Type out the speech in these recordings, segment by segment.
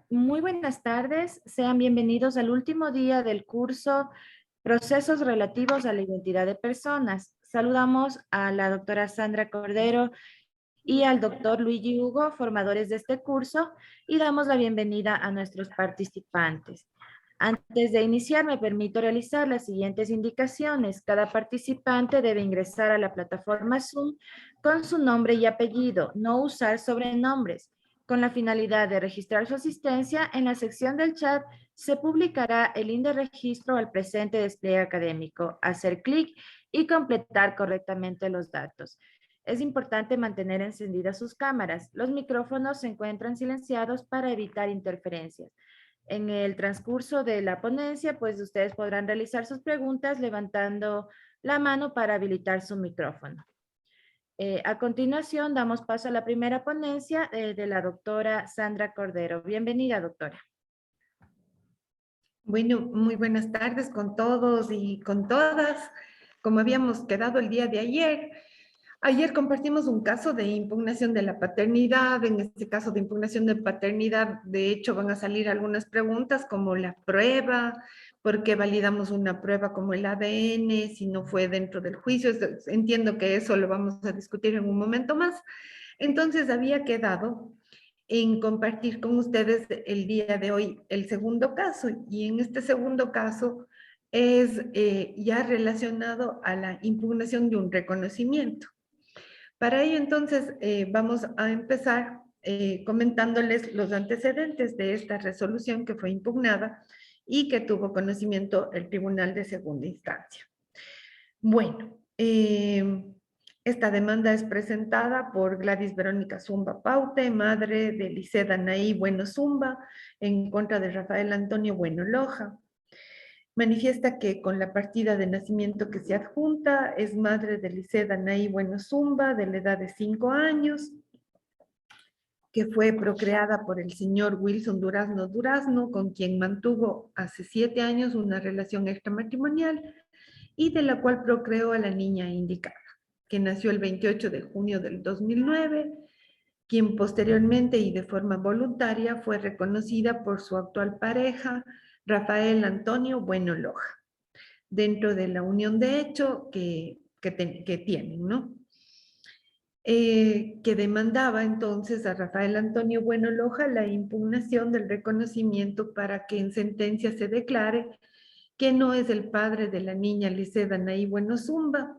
Muy buenas tardes, sean bienvenidos al último día del curso Procesos relativos a la identidad de personas. Saludamos a la doctora Sandra Cordero y al doctor Luigi Hugo, formadores de este curso, y damos la bienvenida a nuestros participantes. Antes de iniciar, me permito realizar las siguientes indicaciones. Cada participante debe ingresar a la plataforma Zoom con su nombre y apellido, no usar sobrenombres. Con la finalidad de registrar su asistencia, en la sección del chat se publicará el link de registro al presente despliegue académico. Hacer clic y completar correctamente los datos. Es importante mantener encendidas sus cámaras. Los micrófonos se encuentran silenciados para evitar interferencias. En el transcurso de la ponencia, pues ustedes podrán realizar sus preguntas levantando la mano para habilitar su micrófono. A continuación, damos paso a la primera ponencia de la doctora Sandra Cordero. Bienvenida, doctora. Bueno, muy buenas tardes con todos y con todas. Como habíamos quedado el día de ayer compartimos un caso de impugnación de la paternidad. En este caso de impugnación de paternidad, de hecho, van a salir algunas preguntas como la prueba, por qué validamos una prueba como el ADN, si no fue dentro del juicio. Entiendo que eso lo vamos a discutir en un momento más. Entonces, había quedado en compartir con ustedes el día de hoy el segundo caso, y en este segundo caso es ya relacionado a la impugnación de un reconocimiento. Para ello, entonces, vamos a empezar comentándoles los antecedentes de esta resolución que fue impugnada y que tuvo conocimiento el Tribunal de Segunda Instancia. Bueno, esta demanda es presentada por Gladys Verónica Zumba Paute, madre de Liseda Naí Bueno Zumba, en contra de Rafael Antonio Bueno Loja. Manifiesta que con la partida de nacimiento que se adjunta es madre de Liseda Naí Bueno Zumba, de la edad de 5 años, que fue procreada por el señor Wilson Durazno Durazno, con quien mantuvo hace 7 años una relación extramatrimonial y de la cual procreó a la niña indicada, que nació el 28 de junio del 2009, quien posteriormente y de forma voluntaria fue reconocida por su actual pareja, Rafael Antonio Bueno Loja, dentro de la unión de hecho que tienen, ¿no? Que demandaba entonces a Rafael Antonio Bueno Loja la impugnación del reconocimiento para que en sentencia se declare que no es el padre de la niña Liseda Naí Bueno Zumba.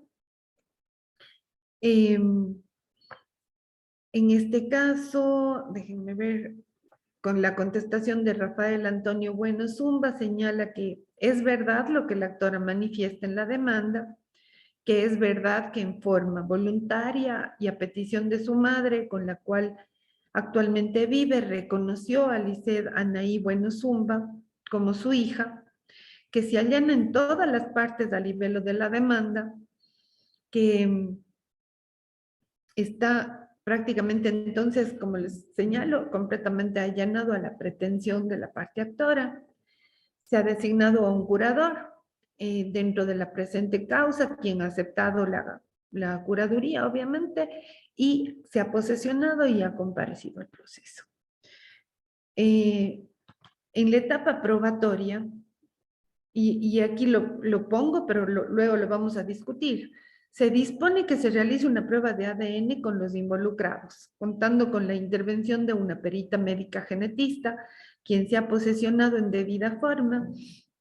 En este caso, déjenme ver, con la contestación de Rafael Antonio Bueno Zumba, señala que es verdad lo que la actora manifiesta en la demanda, que es verdad que en forma voluntaria y a petición de su madre, con la cual actualmente vive, reconoció a Lised Anaí Bueno Zumba como su hija, que se allana en todas las partes al nivel de la demanda, que está prácticamente entonces, como les señalo, completamente allanado a la pretensión de la parte actora. Se ha designado a un curador dentro de la presente causa, quien ha aceptado la curaduría, obviamente, y se ha posesionado y ha comparecido al proceso. En la etapa probatoria, y aquí lo pongo, pero luego lo vamos a discutir. Se dispone que se realice una prueba de ADN con los involucrados, contando con la intervención de una perita médica genetista, quien se ha posesionado en debida forma.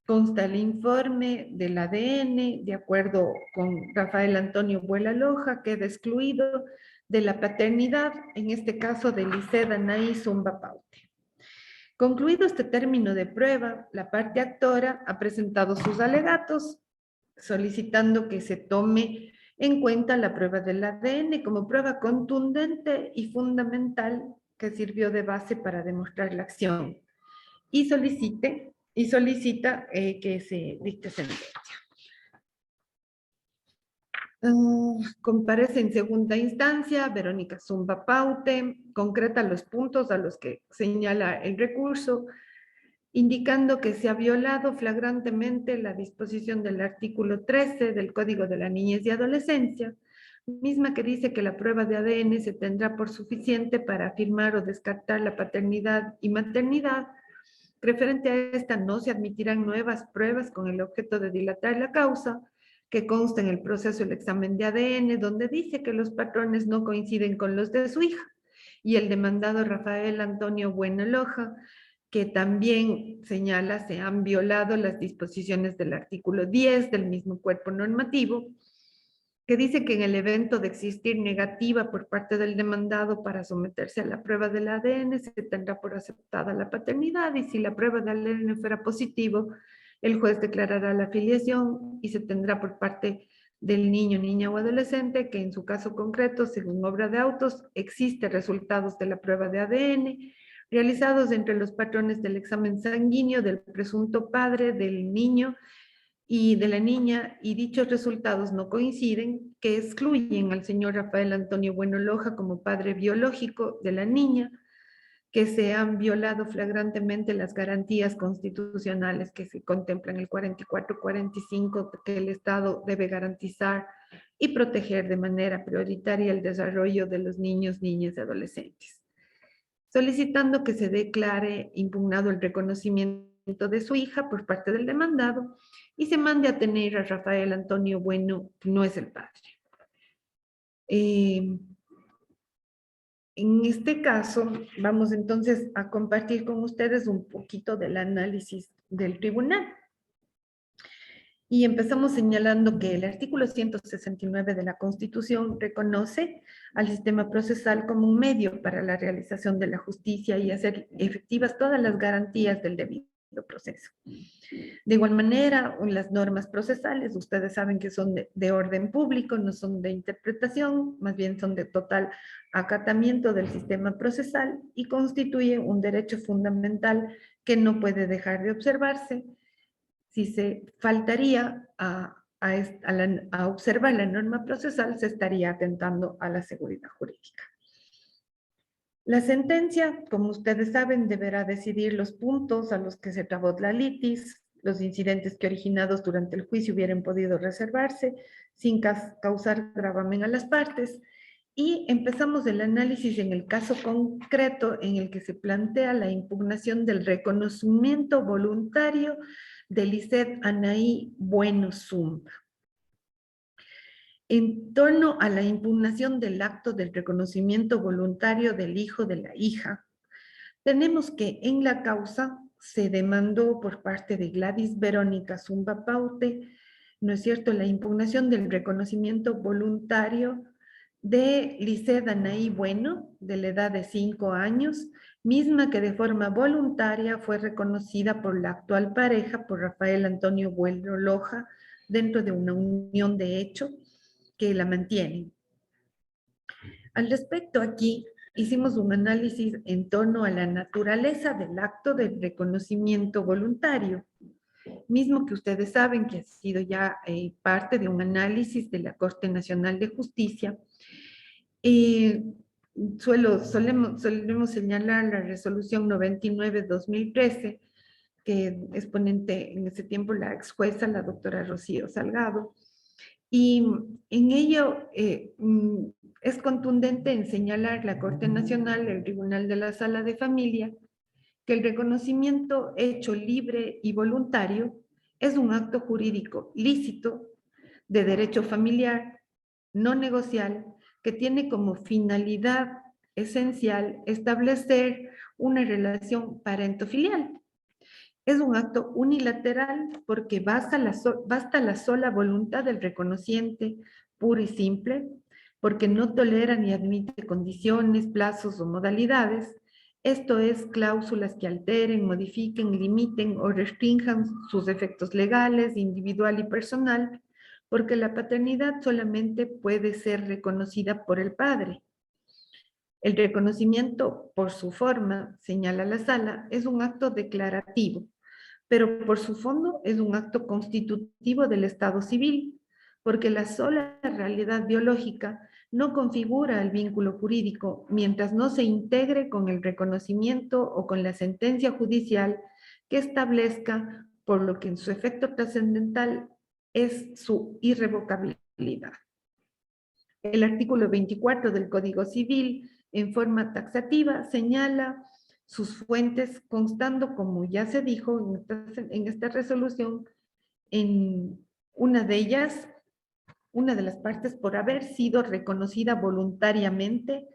Consta el informe del ADN, de acuerdo con Rafael Antonio Buela Loja, queda excluido de la paternidad, en este caso de Liseda Naí Zumba Paute. Concluido este término de prueba, la parte actora ha presentado sus alegatos, solicitando que se tome en cuenta la prueba del ADN como prueba contundente y fundamental que sirvió de base para demostrar la acción, y solicita que se dicte sentencia. Comparece en segunda instancia Verónica Zumba Paute, concreta los puntos a los que señala el recurso, indicando que se ha violado flagrantemente la disposición del artículo 13 del Código de la Niñez y Adolescencia, misma que dice que la prueba de ADN se tendrá por suficiente para afirmar o descartar la paternidad y maternidad. Referente a esta, no se admitirán nuevas pruebas con el objeto de dilatar la causa, que consta en el proceso del examen de ADN, donde dice que los patrones no coinciden con los de su hija. Y el demandado Rafael Antonio Bueno Loja, que también señala se han violado las disposiciones del artículo 10 del mismo cuerpo normativo, que dice que en el evento de existir negativa por parte del demandado para someterse a la prueba del ADN, se tendrá por aceptada la paternidad, y si la prueba del ADN fuera positivo, el juez declarará la filiación y se tendrá por parte del niño, niña o adolescente que en su caso concreto, según obra de autos, existe resultados de la prueba de ADN realizados entre los patrones del examen sanguíneo del presunto padre del niño y de la niña, y dichos resultados no coinciden, que excluyen al señor Rafael Antonio Bueno Loja como padre biológico de la niña, que se han violado flagrantemente las garantías constitucionales que se contemplan en el 44-45, que el Estado debe garantizar y proteger de manera prioritaria el desarrollo de los niños, niñas y adolescentes, solicitando que se declare impugnado el reconocimiento de su hija por parte del demandado y se mande a tener a Rafael Antonio Bueno, que no es el padre. En este caso, vamos entonces a compartir con ustedes un poquito del análisis del tribunal. Y empezamos señalando que el artículo 169 de la Constitución reconoce al sistema procesal como un medio para la realización de la justicia y hacer efectivas todas las garantías del debido proceso. De igual manera, las normas procesales, ustedes saben que son de orden público, no son de interpretación, más bien son de total acatamiento del sistema procesal y constituyen un derecho fundamental que no puede dejar de observarse. Si se faltaría a observar la norma procesal, se estaría atentando a la seguridad jurídica. La sentencia, como ustedes saben, deberá decidir los puntos a los que se trabó la litis, los incidentes que originados durante el juicio hubieran podido reservarse sin causar gravamen a las partes, y empezamos el análisis en el caso concreto en el que se plantea la impugnación del reconocimiento voluntario de Lisset Anaí Bueno Zumba. En torno a la impugnación del acto del reconocimiento voluntario del hijo de la hija, tenemos que en la causa se demandó por parte de Gladys Verónica Zumba Paute, ¿no es cierto?, la impugnación del reconocimiento voluntario de Lisset Anaí Bueno, de la edad de 5 años, misma que de forma voluntaria fue reconocida por la actual pareja, por Rafael Antonio Bueno Loja, dentro de una unión de hecho que la mantienen. Al respecto, aquí hicimos un análisis en torno a la naturaleza del acto de reconocimiento voluntario, mismo que ustedes saben que ha sido ya parte de un análisis de la Corte Nacional de Justicia. Solemos señalar la resolución 99-2013, que es ponente en ese tiempo la ex jueza, la doctora Rocío Salgado, y en ello es contundente en señalar la Corte Nacional, el Tribunal de la Sala de Familia, que el reconocimiento hecho libre y voluntario es un acto jurídico lícito de derecho familiar, no negociable, que tiene como finalidad esencial establecer una relación parentofilial. Es un acto unilateral porque basta la sola voluntad del reconociente, puro y simple, porque no tolera ni admite condiciones, plazos o modalidades, esto es, cláusulas que alteren, modifiquen, limiten o restrinjan sus efectos legales, individual y personal, porque la paternidad solamente puede ser reconocida por el padre. El reconocimiento por su forma, señala la sala, es un acto declarativo, pero por su fondo es un acto constitutivo del Estado civil, porque la sola realidad biológica no configura el vínculo jurídico mientras no se integre con el reconocimiento o con la sentencia judicial que establezca, por lo que en su efecto trascendental es su irrevocabilidad. El artículo 24 del Código Civil, en forma taxativa, señala sus fuentes, constando, como ya se dijo en esta resolución, en una de ellas, una de las partes, por haber sido reconocida voluntariamente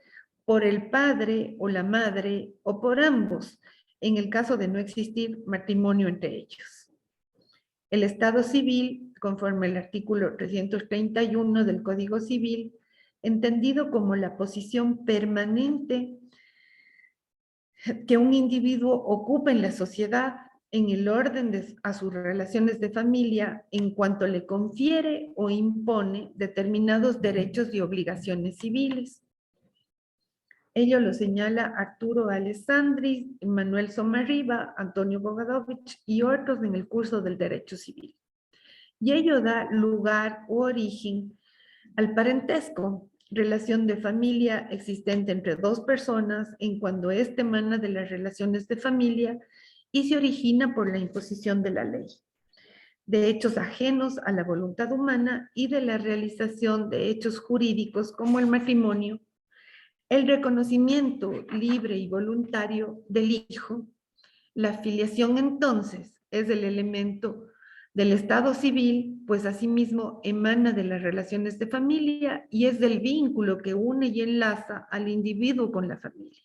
por el padre o la madre o por ambos, en el caso de no existir matrimonio entre ellos. El Estado civil, conforme al artículo 331 del Código Civil, entendido como la posición permanente que un individuo ocupa en la sociedad en el orden a sus relaciones de familia en cuanto le confiere o impone determinados derechos y obligaciones civiles. Ello lo señala Arturo Alessandri, Manuel Somarriba, Antonio Bogadovich y otros en el curso del Derecho Civil. Y ello da lugar o origen al parentesco, relación de familia existente entre dos personas en cuando éste emana de las relaciones de familia y se origina por la imposición de la ley, de hechos ajenos a la voluntad humana y de la realización de hechos jurídicos como el matrimonio, el reconocimiento libre y voluntario del hijo. La filiación entonces es el elemento del Estado civil, pues asimismo emana de las relaciones de familia y es del vínculo que une y enlaza al individuo con la familia.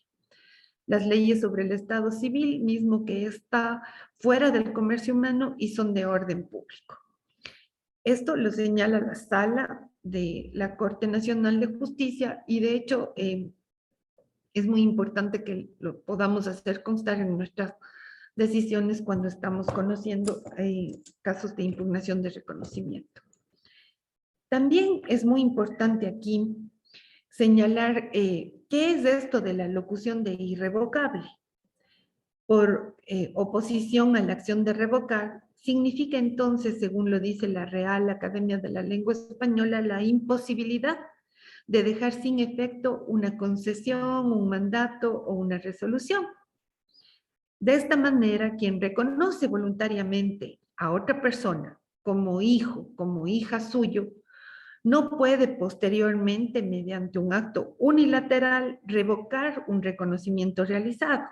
Las leyes sobre el Estado civil, mismo que está fuera del comercio humano y son de orden público. Esto lo señala la Sala de la Corte Nacional de Justicia y de hecho es muy importante que lo podamos hacer constar en nuestras decisiones cuando estamos conociendo casos de impugnación de reconocimiento. También es muy importante aquí señalar qué es esto de la locución de irrevocable. Por oposición a la acción de revocar, significa entonces, según lo dice la Real Academia de la Lengua Española, la imposibilidad de dejar sin efecto una concesión, un mandato o una resolución. De esta manera, quien reconoce voluntariamente a otra persona como hijo, como hija suyo, no puede posteriormente, mediante un acto unilateral, revocar un reconocimiento realizado.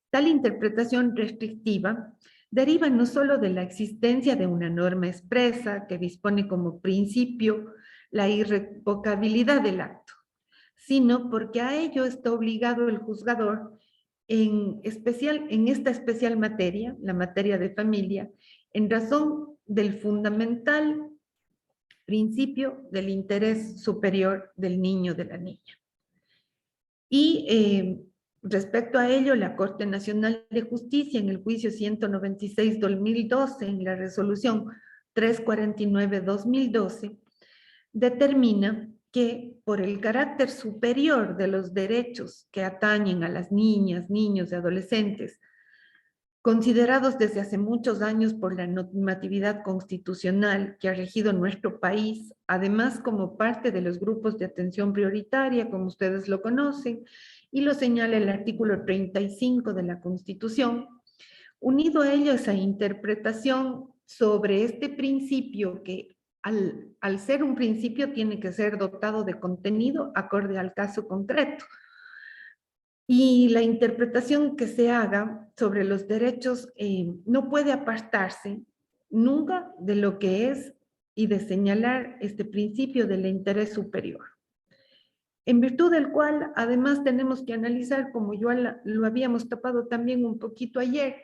Tal interpretación restrictiva deriva no solo de la existencia de una norma expresa que dispone como principio la irrevocabilidad del acto, sino porque a ello está obligado el juzgador en esta especial materia, la materia de familia, en razón del fundamental principio del interés superior del niño, de la niña. Y respecto a ello, la Corte Nacional de Justicia, en el juicio 196-2012, en la resolución 349-2012, determina que por el carácter superior de los derechos que atañen a las niñas, niños y adolescentes, considerados desde hace muchos años por la normatividad constitucional que ha regido nuestro país, además como parte de los grupos de atención prioritaria, como ustedes lo conocen, y lo señala el artículo 35 de la Constitución, unido a ello esa interpretación sobre este principio que al ser un principio tiene que ser dotado de contenido acorde al caso concreto. Y la interpretación que se haga sobre los derechos no puede apartarse nunca de lo que es y de señalar este principio del interés superior. En virtud del cual, además, tenemos que analizar, como yo lo habíamos tapado también un poquito ayer,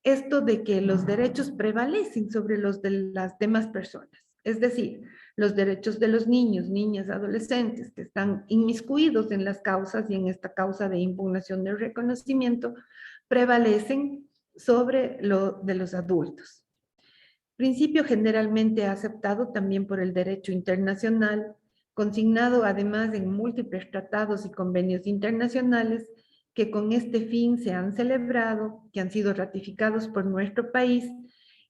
esto de que los derechos prevalecen sobre los de las demás personas. Es decir, los derechos de los niños, niñas, adolescentes que están inmiscuidos en las causas y en esta causa de impugnación del reconocimiento prevalecen sobre lo de los adultos. Principio generalmente aceptado también por el derecho internacional, consignado además en múltiples tratados y convenios internacionales que con este fin se han celebrado, que han sido ratificados por nuestro país,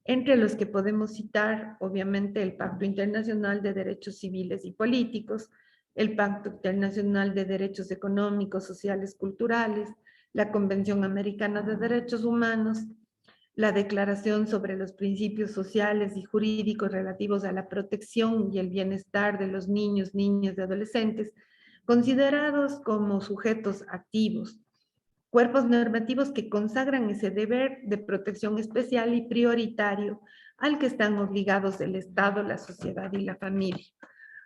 entre los que podemos citar, obviamente, el Pacto Internacional de Derechos Civiles y Políticos, el Pacto Internacional de Derechos Económicos, Sociales, Culturales, la Convención Americana de Derechos Humanos, la Declaración sobre los Principios Sociales y Jurídicos relativos a la protección y el bienestar de los niños, niñas y adolescentes, considerados como sujetos activos, cuerpos normativos que consagran ese deber de protección especial y prioritario al que están obligados el Estado, la sociedad y la familia.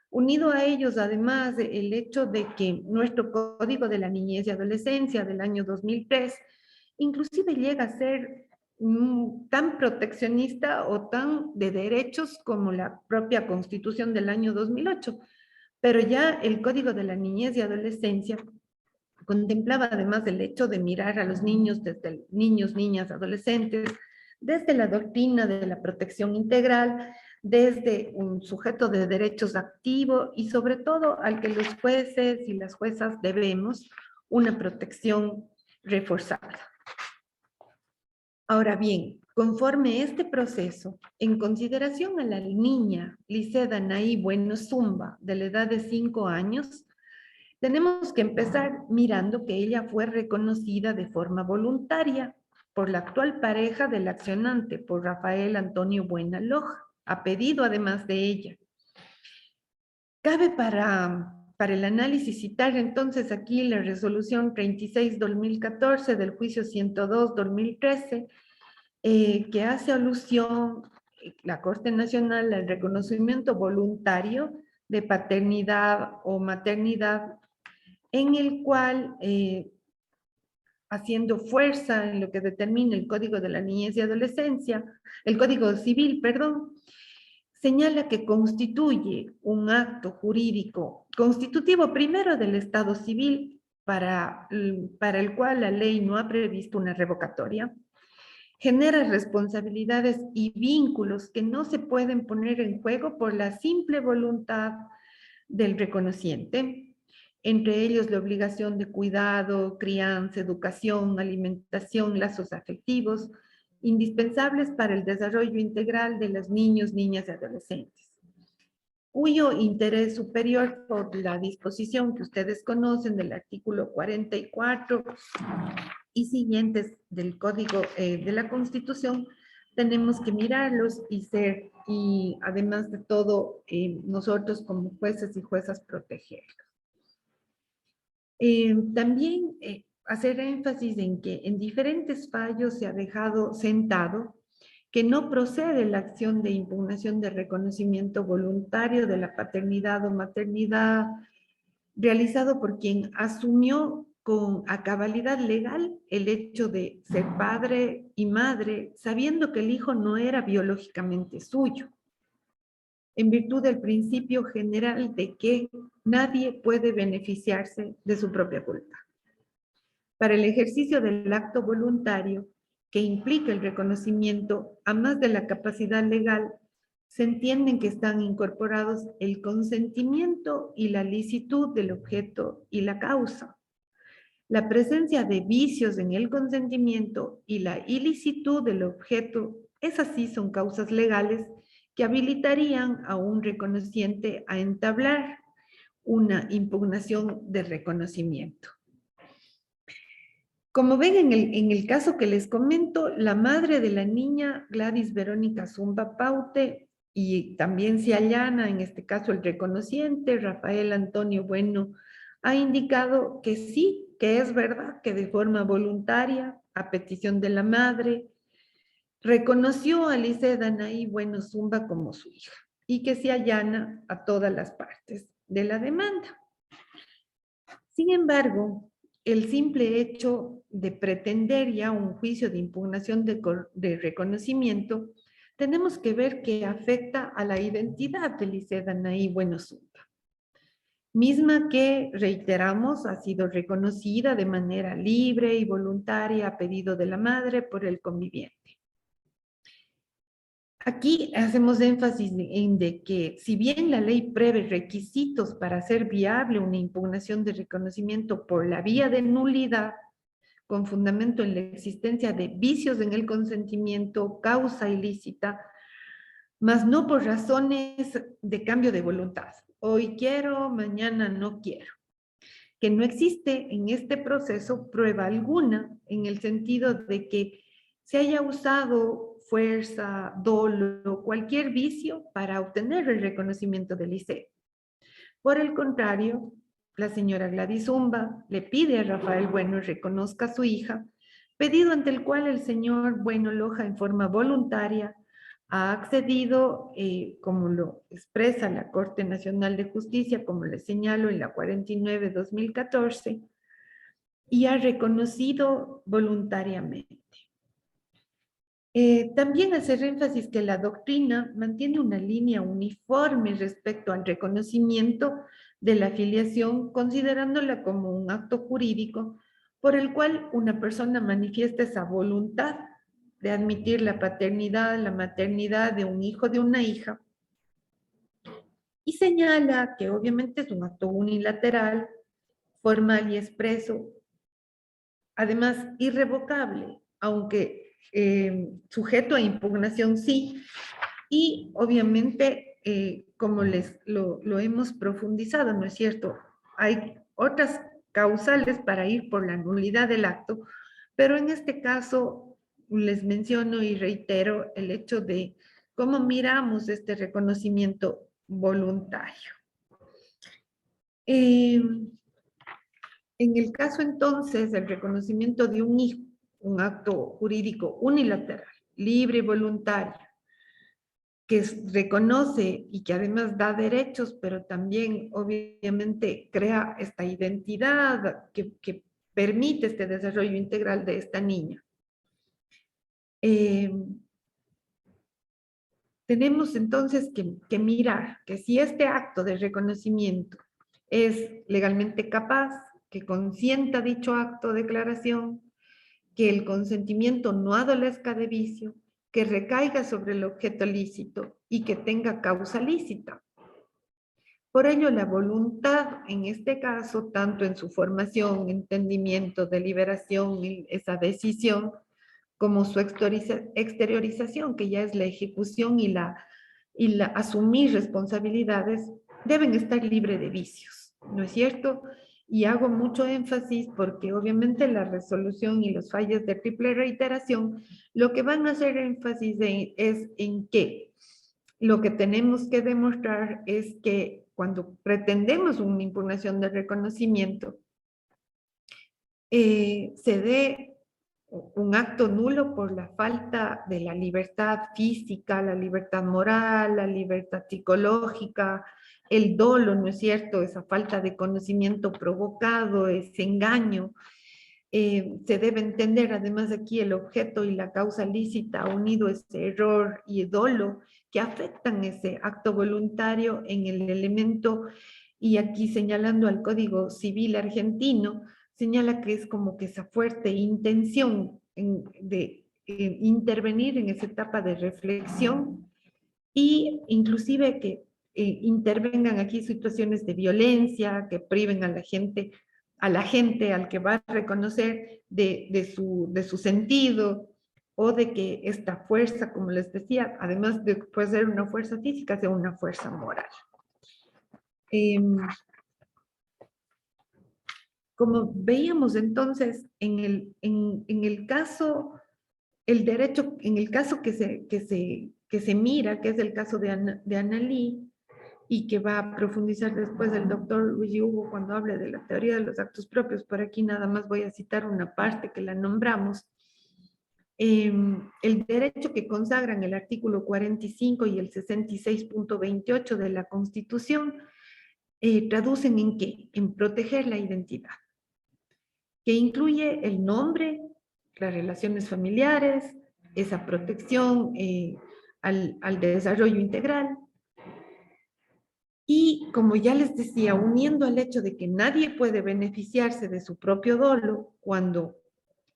Unido a ellos, además, el hecho de que nuestro Código de la Niñez y Adolescencia del año 2003 inclusive llega a ser tan proteccionista o tan de derechos como la propia Constitución del año 2008. Pero ya el Código de la Niñez y Adolescencia contemplaba además el hecho de mirar a los niños desde niños, niñas, adolescentes, desde la doctrina de la protección integral, desde un sujeto de derechos activo y sobre todo al que los jueces y las juezas debemos una protección reforzada. Ahora bien, conforme este proceso, en consideración a la niña Liseda Naí Bueno Zumba, de la edad de 5 años, tenemos que empezar mirando que ella fue reconocida de forma voluntaria por la actual pareja del accionante, por Rafael Antonio Buena Loja, a pedido además de ella. Cabe para el análisis citar entonces aquí la resolución 36-2014 del juicio 102-2013, que hace alusión la Corte Nacional al reconocimiento voluntario de paternidad o maternidad, en el cual, haciendo fuerza en lo que determina el Código de la Niñez y Adolescencia, el Código Civil, perdón, señala que constituye un acto jurídico constitutivo primero del Estado civil para el cual la ley no ha previsto una revocatoria, genera responsabilidades y vínculos que no se pueden poner en juego por la simple voluntad del reconociente, entre ellos la obligación de cuidado, crianza, educación, alimentación, lazos afectivos, indispensables para el desarrollo integral de los niños, niñas y adolescentes, cuyo interés superior por la disposición que ustedes conocen del artículo 44 y siguientes del Código de la Constitución, tenemos que mirarlos y además de todo, nosotros como jueces y juezas protegerlos. También hacer énfasis en que en diferentes fallos se ha dejado sentado que no procede la acción de impugnación de reconocimiento voluntario de la paternidad o maternidad realizado por quien asumió a cabalidad legal el hecho de ser padre y madre, sabiendo que el hijo no era biológicamente suyo, en virtud del principio general de que nadie puede beneficiarse de su propia culpa. Para el ejercicio del acto voluntario, que implica el reconocimiento, a más de la capacidad legal, se entienden que están incorporados el consentimiento y la licitud del objeto y la causa. La presencia de vicios en el consentimiento y la ilicitud del objeto, esas sí son causas legales que habilitarían a un reconociente a entablar una impugnación de reconocimiento. Como ven en el caso que les comento, la madre de la niña, Gladys Verónica Zumba Paute, y también se allana, en este caso el reconociente, Rafael Antonio Bueno, ha indicado que sí, que es verdad que de forma voluntaria, a petición de la madre, reconoció a Liseda Naí Bueno Zumba como su hija y que se allana a todas las partes de la demanda. Sin embargo, el simple hecho de pretender ya un juicio de impugnación de reconocimiento, tenemos que ver que afecta a la identidad de Liseda Naí Bueno Zumba, misma que, reiteramos, ha sido reconocida de manera libre y voluntaria a pedido de la madre por el conviviente. Aquí hacemos énfasis en de que si bien la ley prevé requisitos para hacer viable una impugnación de reconocimiento por la vía de nulidad, con fundamento en la existencia de vicios en el consentimiento, causa ilícita, mas no por razones de cambio de voluntad. Hoy quiero, mañana no quiero. Que no existe en este proceso prueba alguna en el sentido de que se haya usado fuerza, dolo, cualquier vicio para obtener el reconocimiento del ICE. Por el contrario, la señora Gladys Zumba le pide a Rafael Bueno reconozca a su hija, pedido ante el cual el señor Bueno Loja en forma voluntaria ha accedido, como lo expresa la Corte Nacional de Justicia, como le señalo en la 49/2014, y ha reconocido voluntariamente. También hacer énfasis que la doctrina mantiene una línea uniforme respecto al reconocimiento de la filiación, considerándola como un acto jurídico por el cual una persona manifiesta esa voluntad de admitir la paternidad, la maternidad de un hijo, de una hija, y señala que obviamente es un acto unilateral, formal y expreso, además irrevocable, aunque sujeto a impugnación sí, y obviamente como lo hemos profundizado, ¿no es cierto? Hay otras causales para ir por la nulidad del acto, pero en este caso les menciono y reitero el hecho de cómo miramos este reconocimiento voluntario. En el caso entonces del reconocimiento de un hijo, un acto jurídico unilateral, libre y voluntario, que reconoce y que además da derechos, pero también obviamente crea esta identidad que permite este desarrollo integral de esta niña. Tenemos entonces que mirar que si este acto de reconocimiento es legalmente capaz, que consienta dicho acto o declaración, que el consentimiento no adolezca de vicio, que recaiga sobre el objeto lícito y que tenga causa lícita. Por ello, la voluntad, en este caso, tanto en su formación, entendimiento, deliberación, esa decisión, como su exteriorización, que ya es la ejecución y la asumir responsabilidades, deben estar libres de vicios, ¿no es cierto? Y hago mucho énfasis porque obviamente la resolución y los fallos de triple reiteración lo que van a hacer énfasis es en que lo que tenemos que demostrar es que cuando pretendemos una impugnación de reconocimiento, se dé un acto nulo por la falta de la libertad física, la libertad moral, la libertad psicológica, el dolo, ¿no es cierto? Esa falta de conocimiento provocado, ese engaño. Se debe entender además aquí el objeto y la causa lícita unido ese error y dolo que afectan ese acto voluntario en el elemento, y aquí señalando al Código Civil argentino, señala que es como que esa fuerte intención de intervenir en esa etapa de reflexión y inclusive que intervengan aquí situaciones de violencia, que priven a la gente al que va a reconocer de su sentido, o de que esta fuerza, como les decía, además de ser una fuerza física, sea una fuerza moral. Como veíamos entonces, en el caso, el derecho, en el caso que se mira, que es el caso de Annalí, y que va a profundizar después el doctor Luigi Hugo cuando hable de la teoría de los actos propios, por aquí nada más voy a citar una parte que la nombramos. El derecho que consagran el artículo 45 y el 66.28 de la Constitución traducen ¿en qué? En proteger la identidad, que incluye el nombre, las relaciones familiares, esa protección al desarrollo integral. Y como ya les decía, uniendo al hecho de que nadie puede beneficiarse de su propio dolo cuando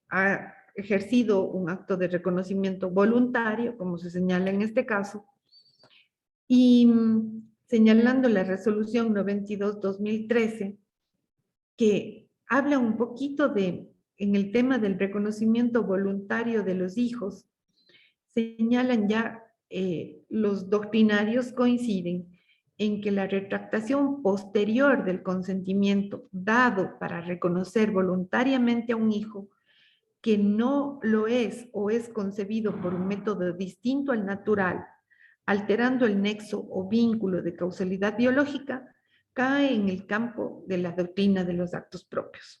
ha ejercido un acto de reconocimiento voluntario, como se señala en este caso, y señalando la resolución 92/2013, que habla un poquito en el tema del reconocimiento voluntario de los hijos, señalan ya, los doctrinarios coinciden en que la retractación posterior del consentimiento dado para reconocer voluntariamente a un hijo que no lo es o es concebido por un método distinto al natural, alterando el nexo o vínculo de causalidad biológica, cae en el campo de la doctrina de los actos propios,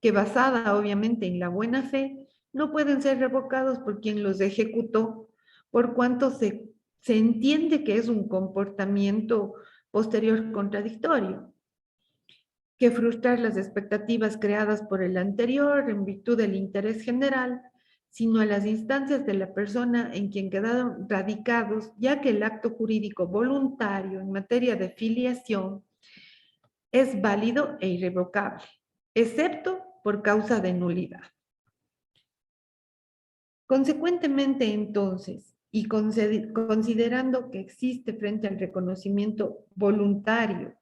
que basada obviamente en la buena fe, no pueden ser revocados por quien los ejecutó, por cuanto se entiende que es un comportamiento posterior contradictorio, que frustrar las expectativas creadas por el anterior en virtud del interés general, sino a las instancias de la persona en quien quedaron radicados, ya que el acto jurídico voluntario en materia de filiación es válido e irrevocable, excepto por causa de nulidad. Consecuentemente, entonces, y considerando que existe frente al reconocimiento voluntario,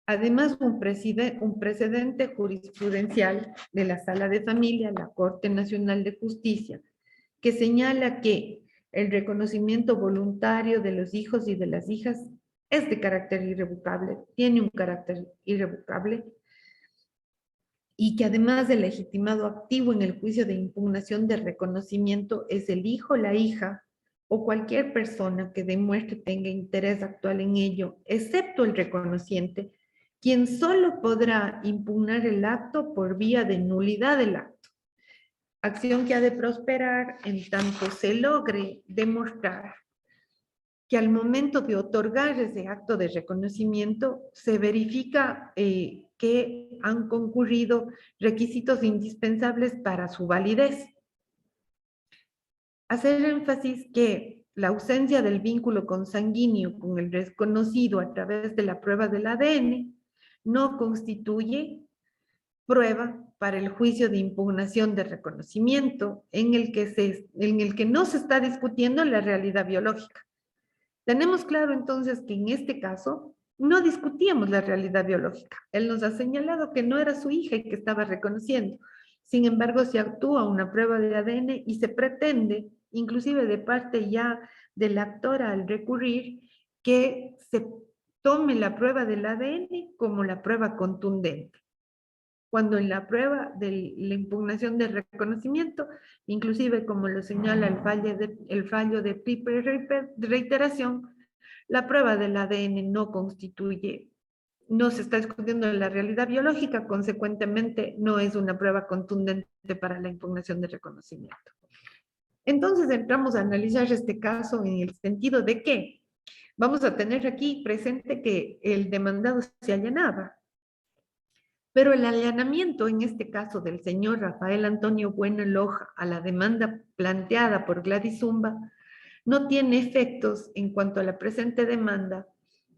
además un precedente jurisprudencial de la Sala de Familia, la Corte Nacional de Justicia, que señala que el reconocimiento voluntario de los hijos y de las hijas es de carácter irrevocable, tiene un carácter irrevocable, y que además del legitimado activo en el juicio de impugnación de reconocimiento es el hijo, la hija o cualquier persona que demuestre tenga interés actual en ello, excepto el reconociente, quien solo podrá impugnar el acto por vía de nulidad del acto. Acción que ha de prosperar en tanto se logre demostrar que al momento de otorgar ese acto de reconocimiento se verifica que han concurrido requisitos indispensables para su validez. Hacer énfasis que la ausencia del vínculo consanguíneo con el desconocido a través de la prueba del ADN no constituye prueba para el juicio de impugnación de reconocimiento en el que no se está discutiendo la realidad biológica. Tenemos claro entonces que en este caso no discutíamos la realidad biológica. Él nos ha señalado que no era su hija y que estaba reconociendo. Sin embargo, se actúa una prueba de ADN y se pretende, inclusive de parte ya del actor al recurrir, que se tome la prueba del ADN como la prueba contundente, cuando en la prueba de la impugnación de reconocimiento, inclusive como lo señala el fallo de Piper de reiteración, la prueba del ADN no constituye, no se está discutiendo la realidad biológica, consecuentemente no es una prueba contundente para la impugnación de reconocimiento. Entonces entramos a analizar este caso en el sentido de que vamos a tener aquí presente que el demandado se allanaba, pero el allanamiento, en este caso del señor Rafael Antonio Bueno Loja, a la demanda planteada por Gladys Zumba, no tiene efectos en cuanto a la presente demanda,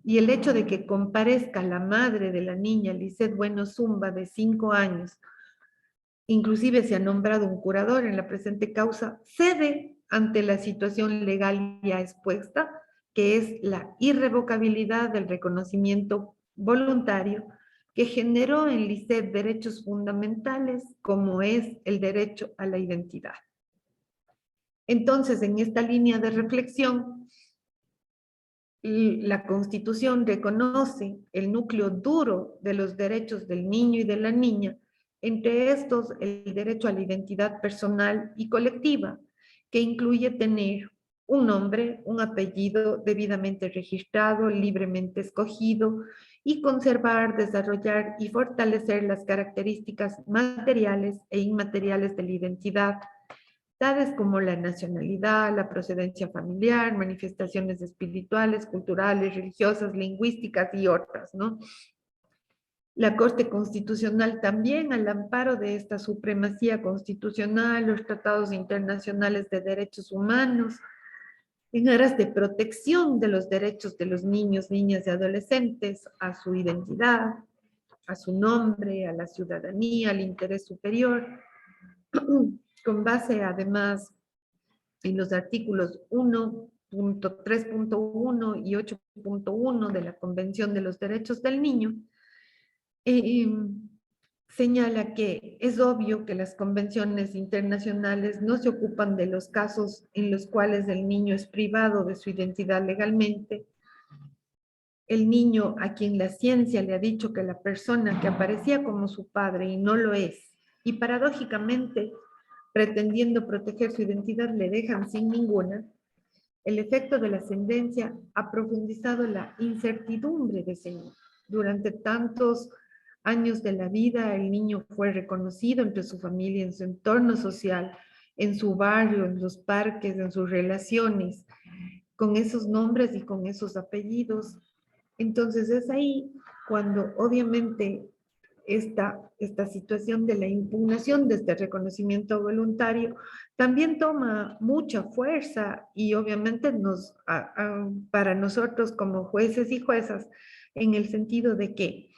y el hecho de que comparezca la madre de la niña, Lisette Bueno Zumba, de 5 años, inclusive se ha nombrado un curador en la presente causa, cede ante la situación legal ya expuesta, que es la irrevocabilidad del reconocimiento voluntario, que generó en Lisette derechos fundamentales como es el derecho a la identidad. Entonces, en esta línea de reflexión, la Constitución reconoce el núcleo duro de los derechos del niño y de la niña, entre estos el derecho a la identidad personal y colectiva, que incluye tener un nombre, un apellido debidamente registrado, libremente escogido, y conservar, desarrollar y fortalecer las características materiales e inmateriales de la identidad, tales como la nacionalidad, la procedencia familiar, manifestaciones espirituales, culturales, religiosas, lingüísticas y otras, ¿no? La Corte Constitucional también, al amparo de esta supremacía constitucional, los tratados internacionales de derechos humanos, en aras de protección de los derechos de los niños, niñas y adolescentes a su identidad, a su nombre, a la ciudadanía, al interés superior, con base además en los artículos 1.3.1 y 8.1 de la Convención de los Derechos del Niño, señala que es obvio que las convenciones internacionales no se ocupan de los casos en los cuales el niño es privado de su identidad legalmente. El niño a quien la ciencia le ha dicho que la persona que aparecía como su padre y no lo es, y paradójicamente pretendiendo proteger su identidad, le dejan sin ninguna, el efecto de la ascendencia ha profundizado la incertidumbre de ese niño. Durante tantos años de la vida, el niño fue reconocido entre su familia, en su entorno social, en su barrio, en los parques, en sus relaciones, con esos nombres y con esos apellidos. Entonces es ahí cuando obviamente esta situación de la impugnación de este reconocimiento voluntario también toma mucha fuerza y obviamente para nosotros como jueces y juezas, en el sentido de que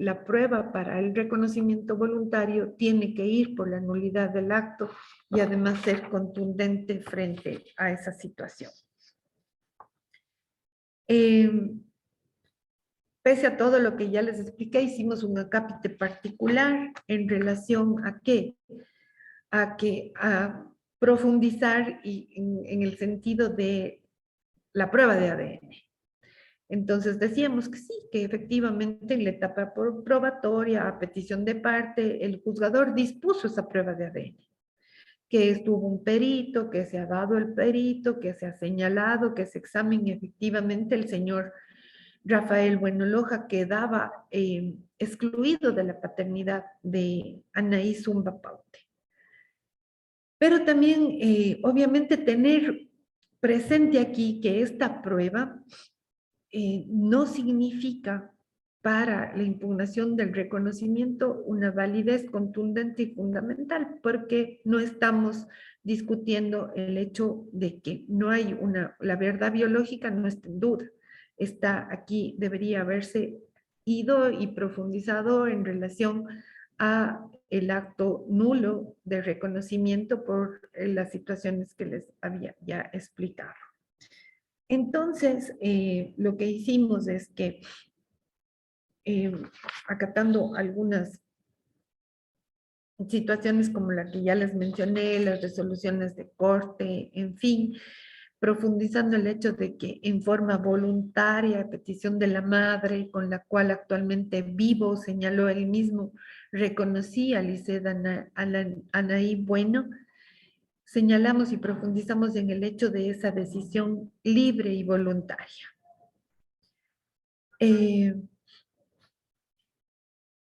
la prueba para el reconocimiento voluntario tiene que ir por la nulidad del acto y además ser contundente frente a esa situación. Pese a todo lo que ya les expliqué, hicimos un acápite particular en relación a qué, a profundizar en el sentido de la prueba de ADN. Entonces decíamos que sí, que efectivamente en la etapa probatoria, a petición de parte, el juzgador dispuso esa prueba de ADN, que estuvo un perito, que se ha dado el perito, que se ha señalado, que se examine efectivamente el señor Rafael Buenoloja quedaba excluido de la paternidad de Anaí Zumba Paute. Pero también, obviamente, tener presente aquí que esta prueba no significa para la impugnación del reconocimiento una validez contundente y fundamental, porque no estamos discutiendo el hecho de que no hay la verdad biológica no está en duda. Está aquí, debería haberse ido y profundizado en relación a el acto nulo de reconocimiento por las situaciones que les había ya explicado. Entonces, lo que hicimos es que, acatando algunas situaciones como la que ya les mencioné, las resoluciones de corte, en fin, profundizando el hecho de que en forma voluntaria, a petición de la madre, con la cual actualmente vivo, señaló él mismo, reconocí a Lisset Anaí Bueno, señalamos y profundizamos en el hecho de esa decisión libre y voluntaria.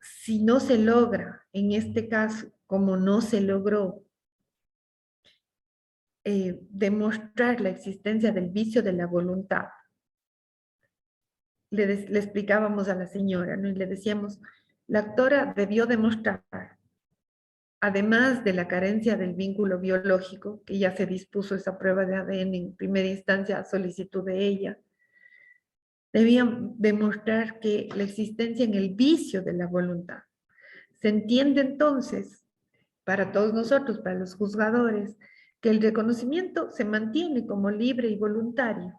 Si no se logra, en este caso, como no se logró demostrar la existencia del vicio de la voluntad, le explicábamos a la señora, ¿no? Y le decíamos, la actora debió demostrar, además de la carencia del vínculo biológico, que ya se dispuso esa prueba de ADN en primera instancia a solicitud de ella, debían demostrar que la existencia en el vicio de la voluntad. Se entiende entonces, para todos nosotros, para los juzgadores, que el reconocimiento se mantiene como libre y voluntario,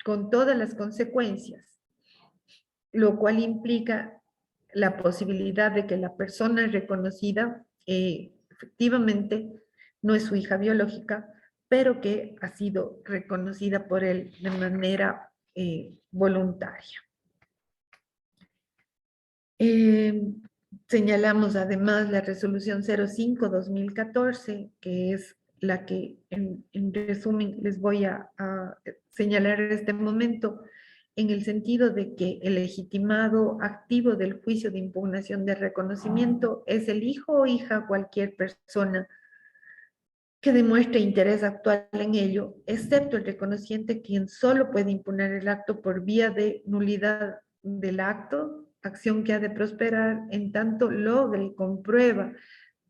con todas las consecuencias, lo cual implica la posibilidad de que la persona reconocida efectivamente no es su hija biológica, pero que ha sido reconocida por él de manera voluntaria. Señalamos además la resolución 05-2014, que es la que en resumen les voy a señalar en este momento, en el sentido de que el legitimado activo del juicio de impugnación de reconocimiento es el hijo o hija, cualquier persona que demuestre interés actual en ello, excepto el reconociente, quien solo puede impugnar el acto por vía de nulidad del acto, acción que ha de prosperar en tanto logre con prueba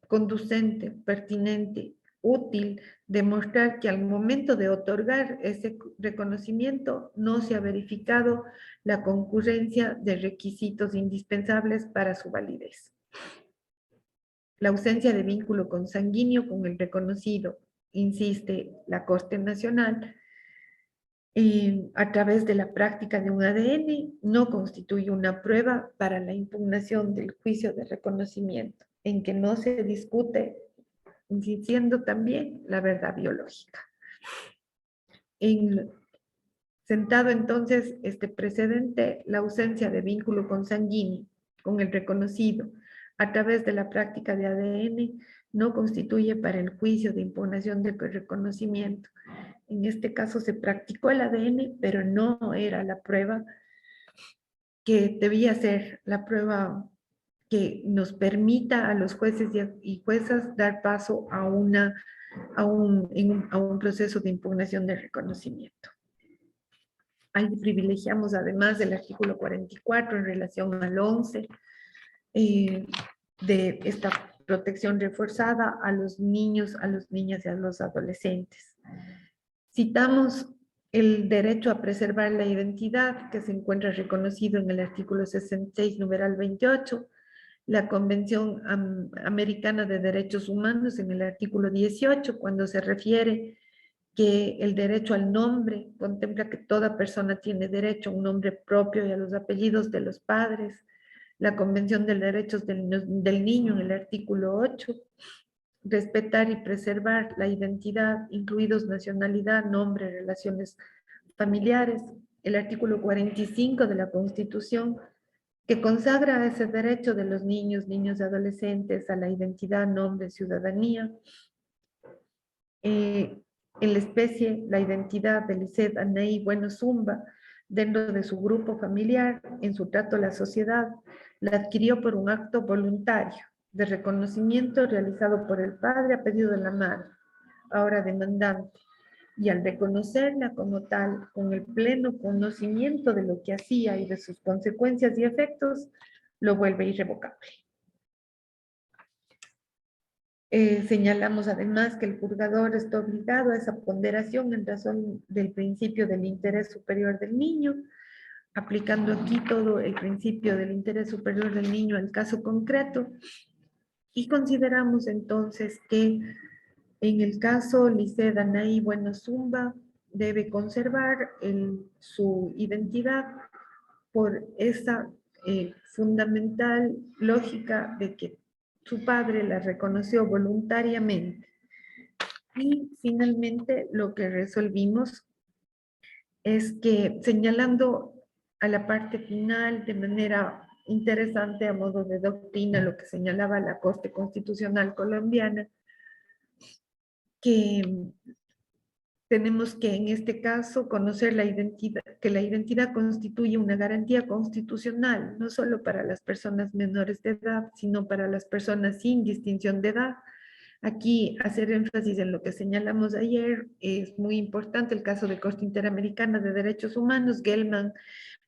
conducente, pertinente, útil, demostrar que al momento de otorgar ese reconocimiento no se ha verificado la concurrencia de requisitos indispensables para su validez. La ausencia de vínculo consanguíneo con el reconocido, insiste la Corte Nacional, a través de la práctica de un ADN, no constituye una prueba para la impugnación del juicio de reconocimiento, en que no se discute, insistiendo también, la verdad biológica. Sentado entonces este precedente, la ausencia de vínculo consanguíneo con el reconocido, a través de la práctica de ADN no constituye para el juicio de impugnación de reconocimiento. En este caso se practicó el ADN, pero no era la prueba que debía ser la prueba que nos permita a los jueces y juezas dar paso a un proceso de impugnación de reconocimiento. Ahí privilegiamos además del artículo 44 en relación al 11 de esta protección reforzada a los niños, a las niñas y a los adolescentes. Citamos el derecho a preservar la identidad que se encuentra reconocido en el artículo 66, numeral 28, la Convención Americana de Derechos Humanos en el artículo 18, cuando se refiere que el derecho al nombre contempla que toda persona tiene derecho a un nombre propio y a los apellidos de los padres, la Convención de Derechos del Niño en el artículo 8, respetar y preservar la identidad, incluidos nacionalidad, nombre, relaciones familiares, el artículo 45 de la Constitución, que consagra ese derecho de los niños, niños y adolescentes a la identidad, nombre, ciudadanía. En la especie, la identidad de Lisset Anaí Bueno Zumba, dentro de su grupo familiar, en su trato a la sociedad, la adquirió por un acto voluntario de reconocimiento realizado por el padre a pedido de la madre, ahora demandante, y al reconocerla como tal, con el pleno conocimiento de lo que hacía y de sus consecuencias y efectos, lo vuelve irrevocable. Señalamos además que el juzgador está obligado a esa ponderación en razón del principio del interés superior del niño, aplicando aquí todo el principio del interés superior del niño al caso concreto, y consideramos entonces que en el caso Lisset Anaí Bueno Zumba debe conservar su identidad por esa fundamental lógica de que su padre la reconoció voluntariamente. Y finalmente lo que resolvimos es que, señalando a la parte final de manera interesante a modo de doctrina lo que señalaba la Corte Constitucional colombiana, que tenemos que en este caso conocer la identidad, que la identidad constituye una garantía constitucional, no solo para las personas menores de edad, sino para las personas sin distinción de edad. Aquí hacer énfasis en lo que señalamos ayer, es muy importante el caso de Corte Interamericana de Derechos Humanos, Gelman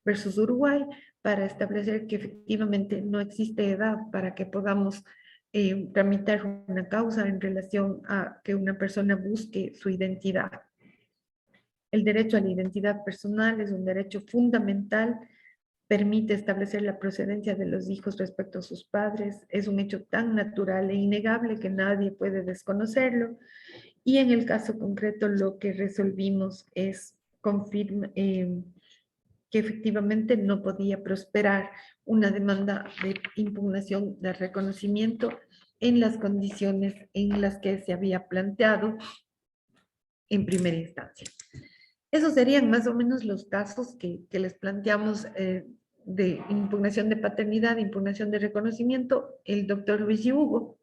versus Uruguay, para establecer que efectivamente no existe edad para que podamos tramitar una causa en relación a que una persona busque su identidad. El derecho a la identidad personal es un derecho fundamental, permite establecer la procedencia de los hijos respecto a sus padres, es un hecho tan natural e innegable que nadie puede desconocerlo, y en el caso concreto lo que resolvimos es que efectivamente no podía prosperar una demanda de impugnación de reconocimiento en las condiciones en las que se había planteado en primera instancia. Esos serían más o menos los casos que les planteamos de impugnación de paternidad, impugnación de reconocimiento. El doctor Luis Hugo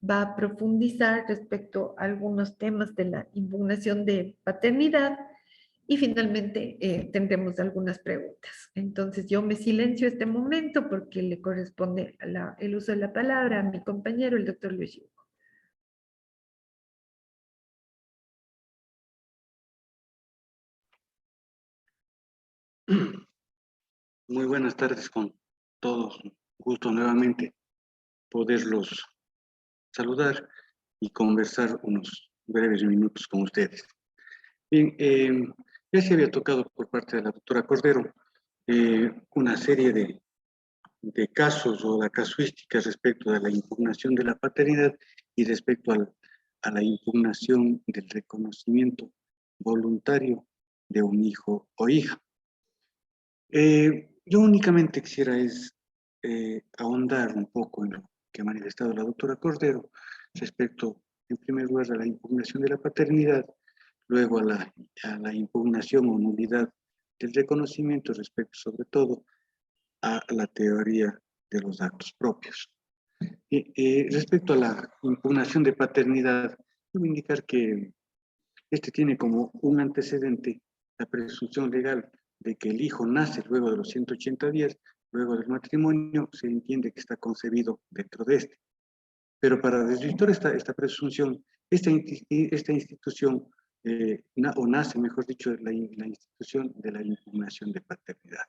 va a profundizar respecto a algunos temas de la impugnación de paternidad y finalmente tendremos algunas preguntas. Entonces yo me silencio este momento porque le corresponde el uso de la palabra a mi compañero, el doctor Luis Hugo. Muy buenas tardes con todos. Gusto nuevamente poderlos saludar y conversar unos breves minutos con ustedes. Bien, ya se había tocado por parte de la doctora Cordero una serie de casos o la casuística respecto de la impugnación de la paternidad y respecto a la impugnación del reconocimiento voluntario de un hijo o hija. Yo únicamente quisiera ahondar un poco en lo que ha manifestado la doctora Cordero respecto, en primer lugar, a la impugnación de la paternidad, luego a la impugnación o nulidad del reconocimiento respecto, sobre todo, a la teoría de los actos propios. Respecto a la impugnación de paternidad, debo indicar que este tiene como un antecedente la presunción legal de que el hijo nace luego de los 180 días, luego del matrimonio, se entiende que está concebido dentro de este. Pero para desvirtuar esta presunción, esta institución, o nace, mejor dicho, la institución de la impugnación de paternidad.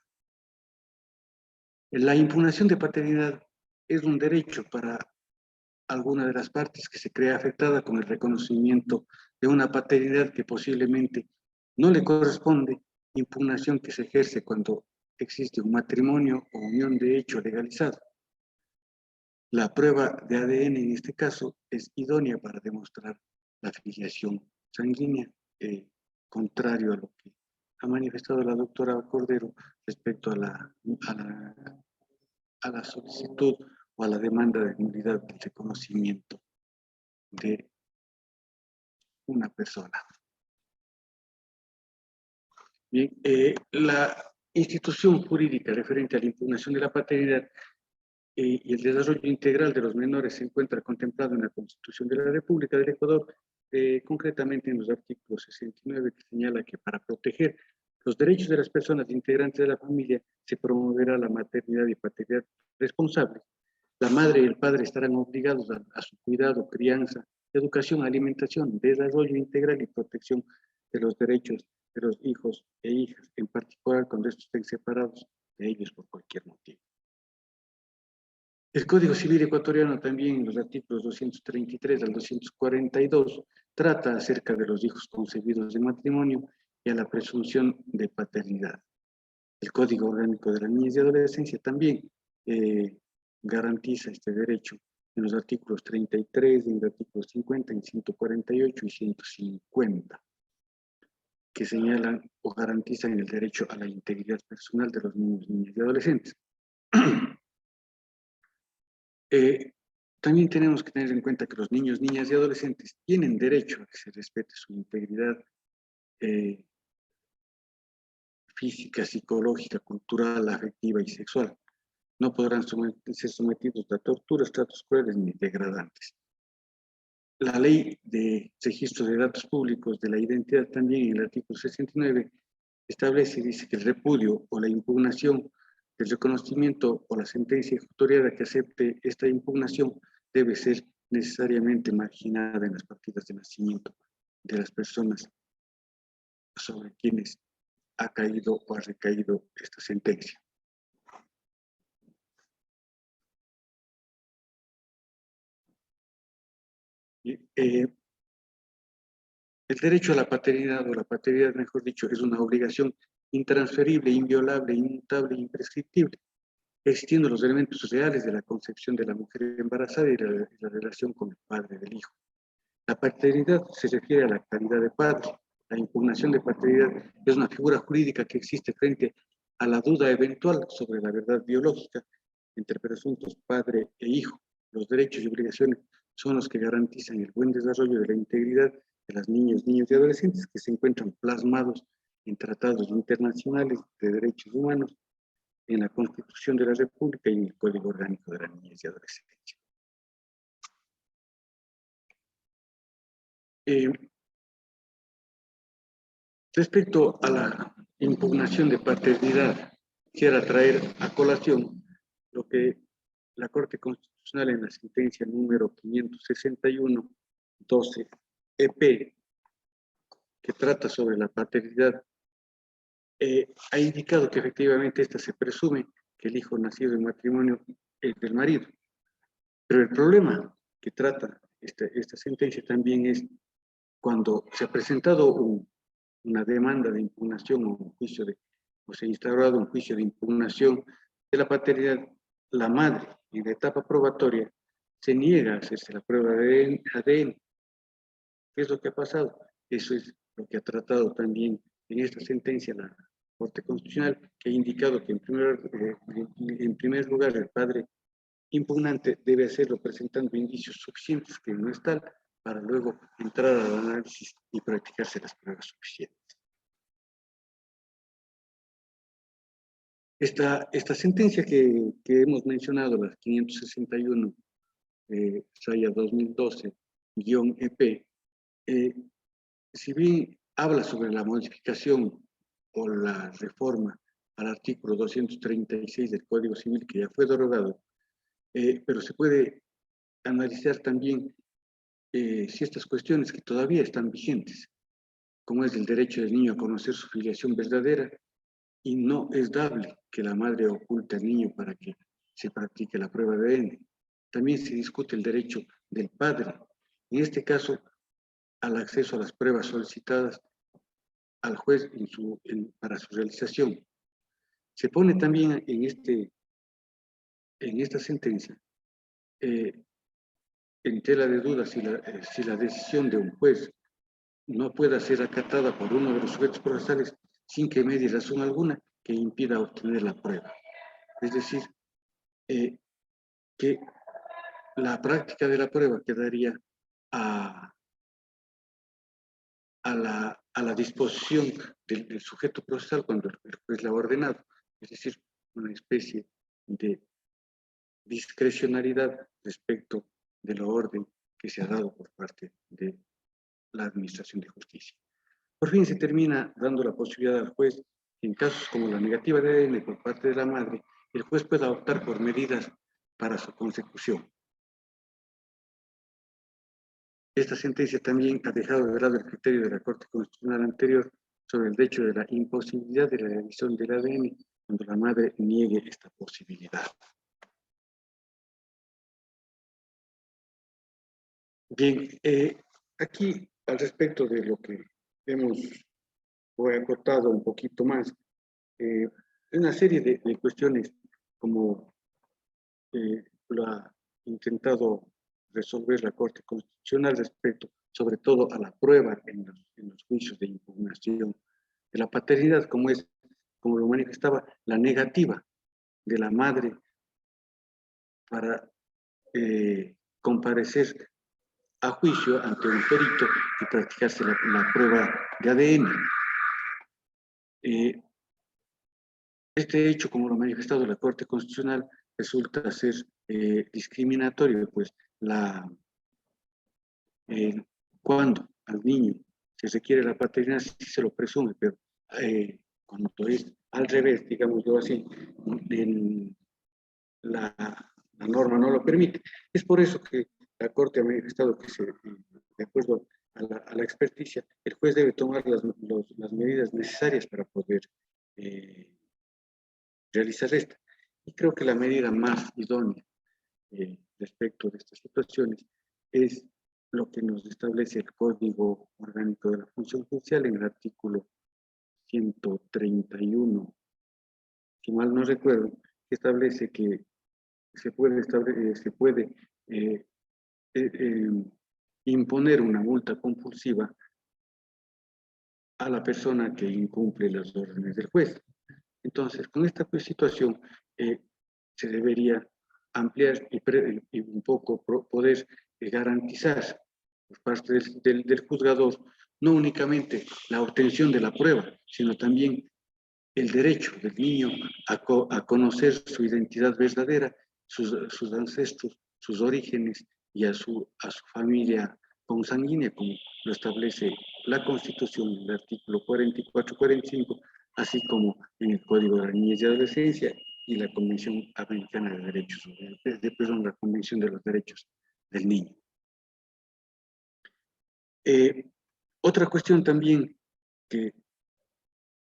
La impugnación de paternidad es un derecho para alguna de las partes que se crea afectada con el reconocimiento de una paternidad que posiblemente no le corresponde, impugnación que se ejerce cuando existe un matrimonio o unión de hecho legalizado. La prueba de ADN en este caso es idónea para demostrar la filiación sanguínea, contrario a lo que ha manifestado la doctora Cordero respecto a la solicitud o a la demanda de nulidad del reconocimiento de una persona. Bien, la institución jurídica referente a la impugnación de la paternidad y el desarrollo integral de los menores se encuentra contemplado en la Constitución de la República del Ecuador, concretamente en los artículos 69, que señala que para proteger los derechos de las personas integrantes de la familia se promoverá la maternidad y paternidad responsable. La madre y el padre estarán obligados a su cuidado, crianza, educación, alimentación, desarrollo integral y protección de los derechos de los hijos e hijas, en particular cuando estos estén separados de ellos por cualquier motivo. El Código Civil ecuatoriano también, en los artículos 233 al 242, trata acerca de los hijos concebidos de matrimonio y a la presunción de paternidad. El Código Orgánico de la Niñez y Adolescencia también garantiza este derecho en los artículos 33, en los artículos 50, en 148 y 150, que señalan o garantizan el derecho a la integridad personal de los niños, niñas y adolescentes. También tenemos que tener en cuenta que los niños, niñas y adolescentes tienen derecho a que se respete su integridad física, psicológica, cultural, afectiva y sexual. No podrán ser sometidos a torturas, tratos crueles ni degradantes. La ley de registro de datos públicos de la identidad también en el artículo 69 establece y dice que el repudio o la impugnación del reconocimiento o la sentencia ejecutoriada que acepte esta impugnación debe ser necesariamente marginada en las partidas de nacimiento de las personas sobre quienes ha caído o ha recaído esta sentencia. El derecho a la paternidad, o la paternidad, mejor dicho, es una obligación intransferible, inviolable, inmutable e imprescriptible, existiendo los elementos reales de la concepción de la mujer embarazada y la relación con el padre del hijo. La paternidad se refiere a la calidad de padre. La impugnación de paternidad es una figura jurídica que existe frente a la duda eventual sobre la verdad biológica entre presuntos padre e hijo. Los derechos y obligaciones son los que garantizan el buen desarrollo de la integridad de las niñas, niños y adolescentes que se encuentran plasmados en tratados internacionales de derechos humanos, en la Constitución de la República y en el Código Orgánico de la Niñez y Adolescencia. Respecto a la impugnación de paternidad, quisiera traer a colación lo que la Corte Constitucional en la sentencia número 561-12-EP, que trata sobre la paternidad, ha indicado que efectivamente esta se presume que el hijo nacido en matrimonio es del marido. Pero el problema que trata esta sentencia también es cuando se ha presentado una demanda de impugnación o se ha instaurado un juicio de impugnación de la paternidad, la madre en la etapa probatoria se niega a hacerse la prueba de ADN. ¿Qué es lo que ha pasado? Eso es lo que ha tratado también en esta sentencia la Corte Constitucional, que ha indicado que en primer lugar el padre impugnante debe hacerlo presentando indicios suficientes que no es tal, para luego entrar al análisis y practicarse las pruebas suficientes. Esta sentencia que hemos mencionado, la 561 Saya 2012-EP, si bien habla sobre la modificación o la reforma al artículo 236 del Código Civil, que ya fue derogado, pero se puede analizar también ciertas cuestiones que todavía están vigentes, como es el derecho del niño a conocer su filiación verdadera, y no es dable que la madre oculte al niño para que se practique la prueba de ADN. También se discute el derecho del padre, en este caso, al acceso a las pruebas solicitadas al juez para su realización. Se pone también en esta sentencia en tela de duda si la decisión de un juez no pueda ser acatada por uno de los sujetos procesales sin que medie razón alguna que impida obtener la prueba. Es decir, que la práctica de la prueba quedaría a la disposición del sujeto procesal cuando el juez la ha ordenado. Es decir, una especie de discrecionalidad respecto de la orden que se ha dado por parte de la Administración de Justicia. Por fin se termina dando la posibilidad al juez, en casos como la negativa de ADN por parte de la madre, el juez pueda optar por medidas para su consecución. Esta sentencia también ha dejado de lado el criterio de la Corte Constitucional anterior sobre el hecho de la imposibilidad de la revisión del ADN cuando la madre niegue esta posibilidad. Bien, aquí al respecto de lo que hemos acotado un poquito más, una serie de cuestiones como lo ha intentado resolver la Corte Constitucional respecto, sobre todo, a la prueba en los juicios de impugnación de la paternidad, como lo manifestaba, la negativa de la madre para comparecer a juicio ante un perito y practicarse la prueba de ADN. Este hecho, como lo ha manifestado la Corte Constitucional, resulta ser discriminatorio, pues cuando al niño se requiere la paternidad, sí se lo presume, pero cuando es al revés, digámoslo así, la norma no lo permite. Es por eso que la Corte ha manifestado que, de acuerdo a la experticia, el juez debe tomar las medidas necesarias para poder realizar esta. Y creo que la medida más idónea respecto de estas situaciones es lo que nos establece el Código Orgánico de la Función Judicial en el artículo 131, si mal no recuerdo, que establece que se puede imponer una multa compulsiva a la persona que incumple las órdenes del juez. Entonces, con esta situación se debería ampliar y un poco poder garantizar por parte del juzgador no únicamente la obtención de la prueba, sino también el derecho del niño a conocer su identidad verdadera, sus ancestros, sus orígenes y a su familia consanguínea, como lo establece la Constitución, el artículo 44-45, así como en el Código de la Niñez y Adolescencia y la Convención Americana de Derechos, la Convención de los Derechos del Niño. Otra cuestión también que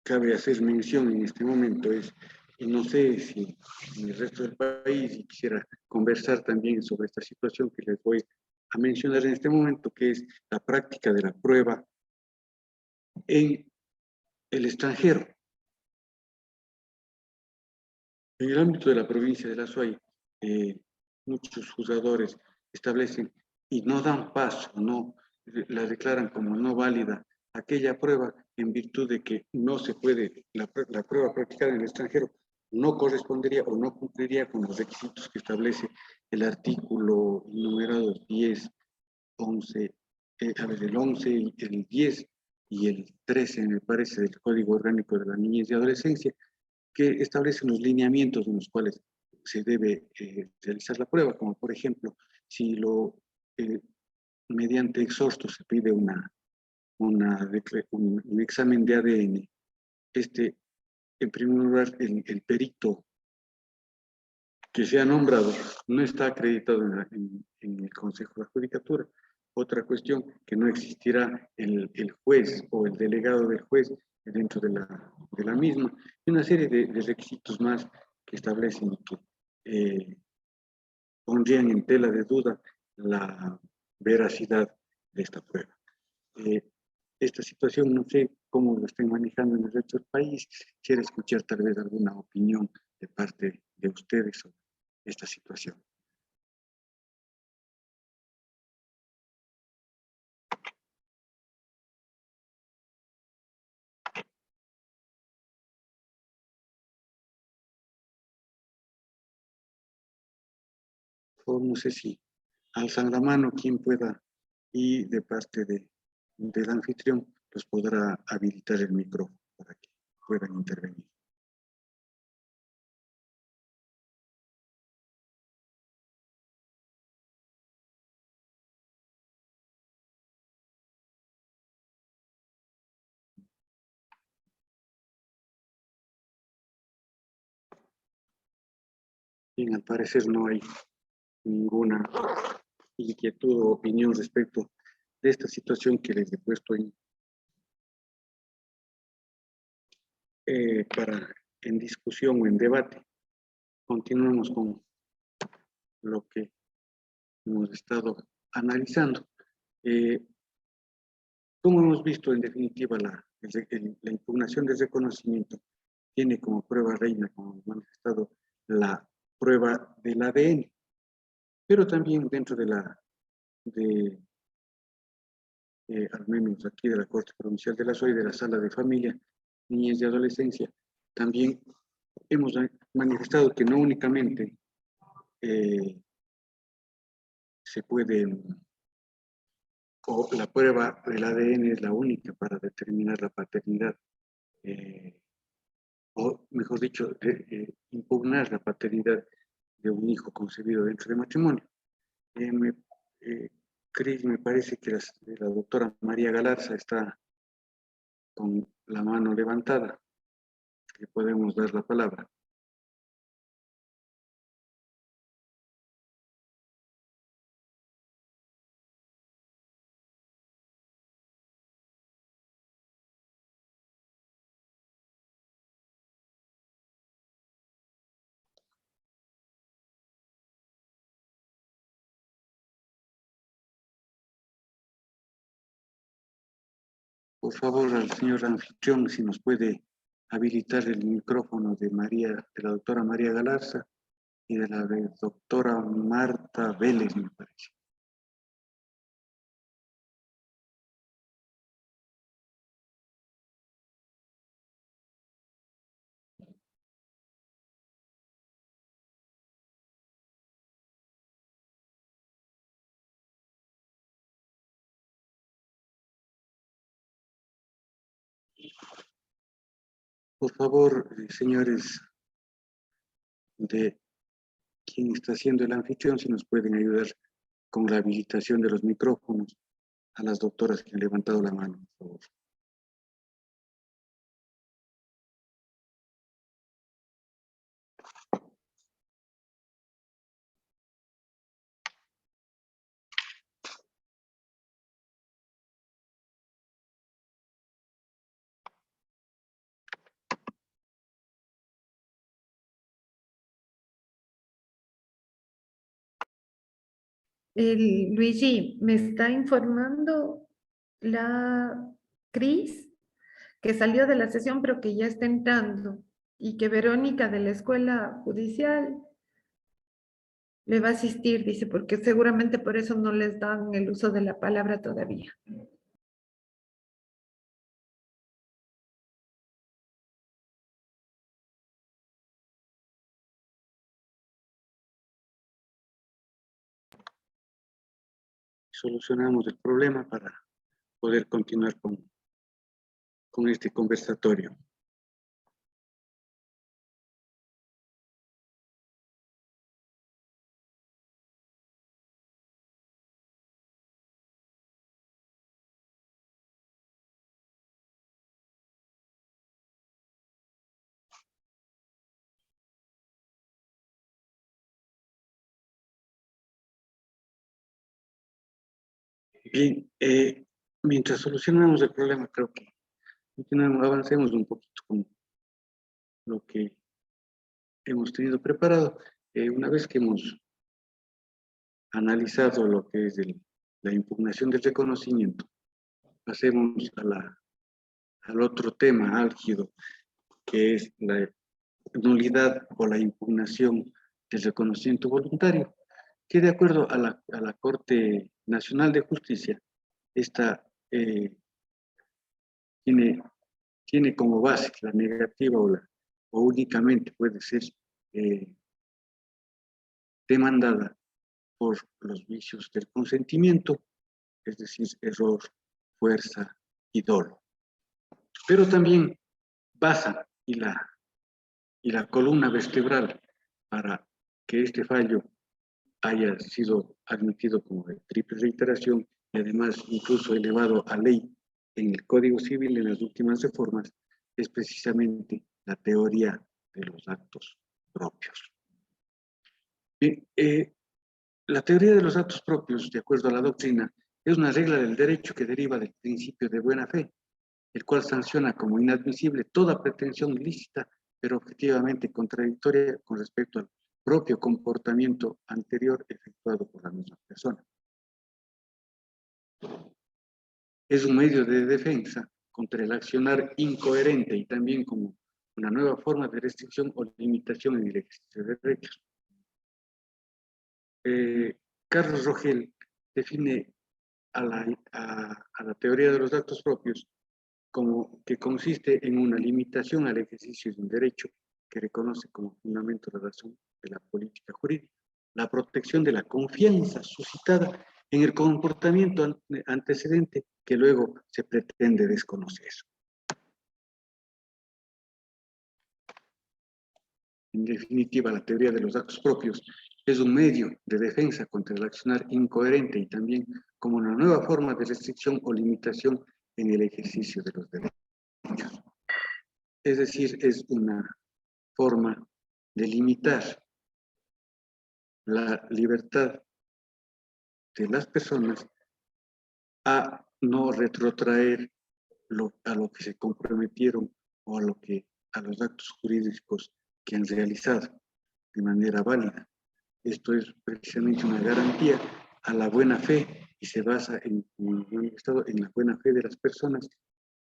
cabe hacer mención en este momento es, y no sé si en el resto del país, y quisiera conversar también sobre esta situación que les voy a mencionar en este momento, que es la práctica de la prueba en el extranjero. En el ámbito de la provincia de La Suay, muchos juzgadores establecen y no dan paso, no la declaran como no válida aquella prueba en virtud de que no se puede, la prueba practicada en el extranjero no correspondería o no cumpliría con los requisitos que establece el artículo numerado 10, 11, el 11, el 10 y el 13, me parece, del Código Orgánico de la Niñez y Adolescencia, que establecen los lineamientos en los cuales se debe realizar la prueba, como por ejemplo si mediante exhausto se pide un examen de ADN, en primer lugar, el perito que se ha nombrado no está acreditado en el Consejo de la Judicatura. Otra cuestión, que no existirá el juez o el delegado del juez dentro de la misma, y una serie de requisitos más que establecen que pondrían en tela de duda la veracidad de esta prueba. Esta situación no sé cómo lo estén manejando en el resto del país. Quiero escuchar tal vez alguna opinión de parte de ustedes sobre esta situación. O no sé si alzan la mano quien pueda y de parte del anfitrión pues podrá habilitar el micrófono para que puedan intervenir. Bien, al parecer no hay ninguna inquietud o opinión respecto de esta situación que les he puesto en discusión o en debate. Continuamos con lo que hemos estado analizando. Como hemos visto, en definitiva, la impugnación del reconocimiento tiene como prueba reina, como hemos manifestado, la prueba del ADN, pero también dentro al menos aquí de la Corte Provincial de la SOI, de la Sala de Familia, Niñez y Adolescencia, también hemos manifestado que no únicamente se puede, o la prueba del ADN es la única para determinar la paternidad, o mejor dicho, impugnar la paternidad de un hijo concebido dentro de matrimonio. Cris, me parece que la doctora María Galarza está con la mano levantada. Le podemos dar la palabra. Por favor, al señor anfitrión, si nos puede habilitar el micrófono de la doctora María Galarza y de la doctora Marta Vélez, me parece. Por favor, señores de quien está siendo el anfitrión, si nos pueden ayudar con la habilitación de los micrófonos a las doctoras que han levantado la mano, por favor. Luigi, me está informando la Cris que salió de la sesión, pero que ya está entrando, y que Verónica de la escuela judicial le va a asistir, dice, porque seguramente por eso no les dan el uso de la palabra todavía. Solucionamos el problema para poder continuar con este conversatorio. Bien, mientras solucionamos el problema, creo que avancemos un poquito con lo que hemos tenido preparado. Una vez que hemos analizado lo que es la impugnación del reconocimiento, pasemos al otro tema álgido, que es la nulidad o la impugnación del reconocimiento voluntario, que de acuerdo a la Corte Nacional de Justicia, esta tiene como base la negativa o únicamente puede ser demandada por los vicios del consentimiento, es decir, error, fuerza y dolo. Pero también basa y la columna vertebral para que este fallo haya sido admitido como de triple reiteración y además incluso elevado a ley en el Código Civil en las últimas reformas, es precisamente la teoría de los actos propios. Bien, la teoría de los actos propios, de acuerdo a la doctrina, es una regla del derecho que deriva del principio de buena fe, el cual sanciona como inadmisible toda pretensión ilícita, pero objetivamente contradictoria con respecto al propio comportamiento anterior efectuado por la misma persona. Es un medio de defensa contra el accionar incoherente y también como una nueva forma de restricción o limitación en el ejercicio de derechos. Carlos Rogel define a la teoría de los actos propios como que consiste en una limitación al ejercicio de un derecho que reconoce como fundamento la razón de la política jurídica, la protección de la confianza suscitada en el comportamiento antecedente que luego se pretende desconocer. En definitiva, la teoría de los actos propios es un medio de defensa contra el accionar incoherente y también como una nueva forma de restricción o limitación en el ejercicio de los derechos. Es decir, es una forma de limitar la libertad de las personas a no retrotraer a lo que se comprometieron o a los actos jurídicos que han realizado de manera válida. Esto es precisamente una garantía a la buena fe y se basa en la buena fe de las personas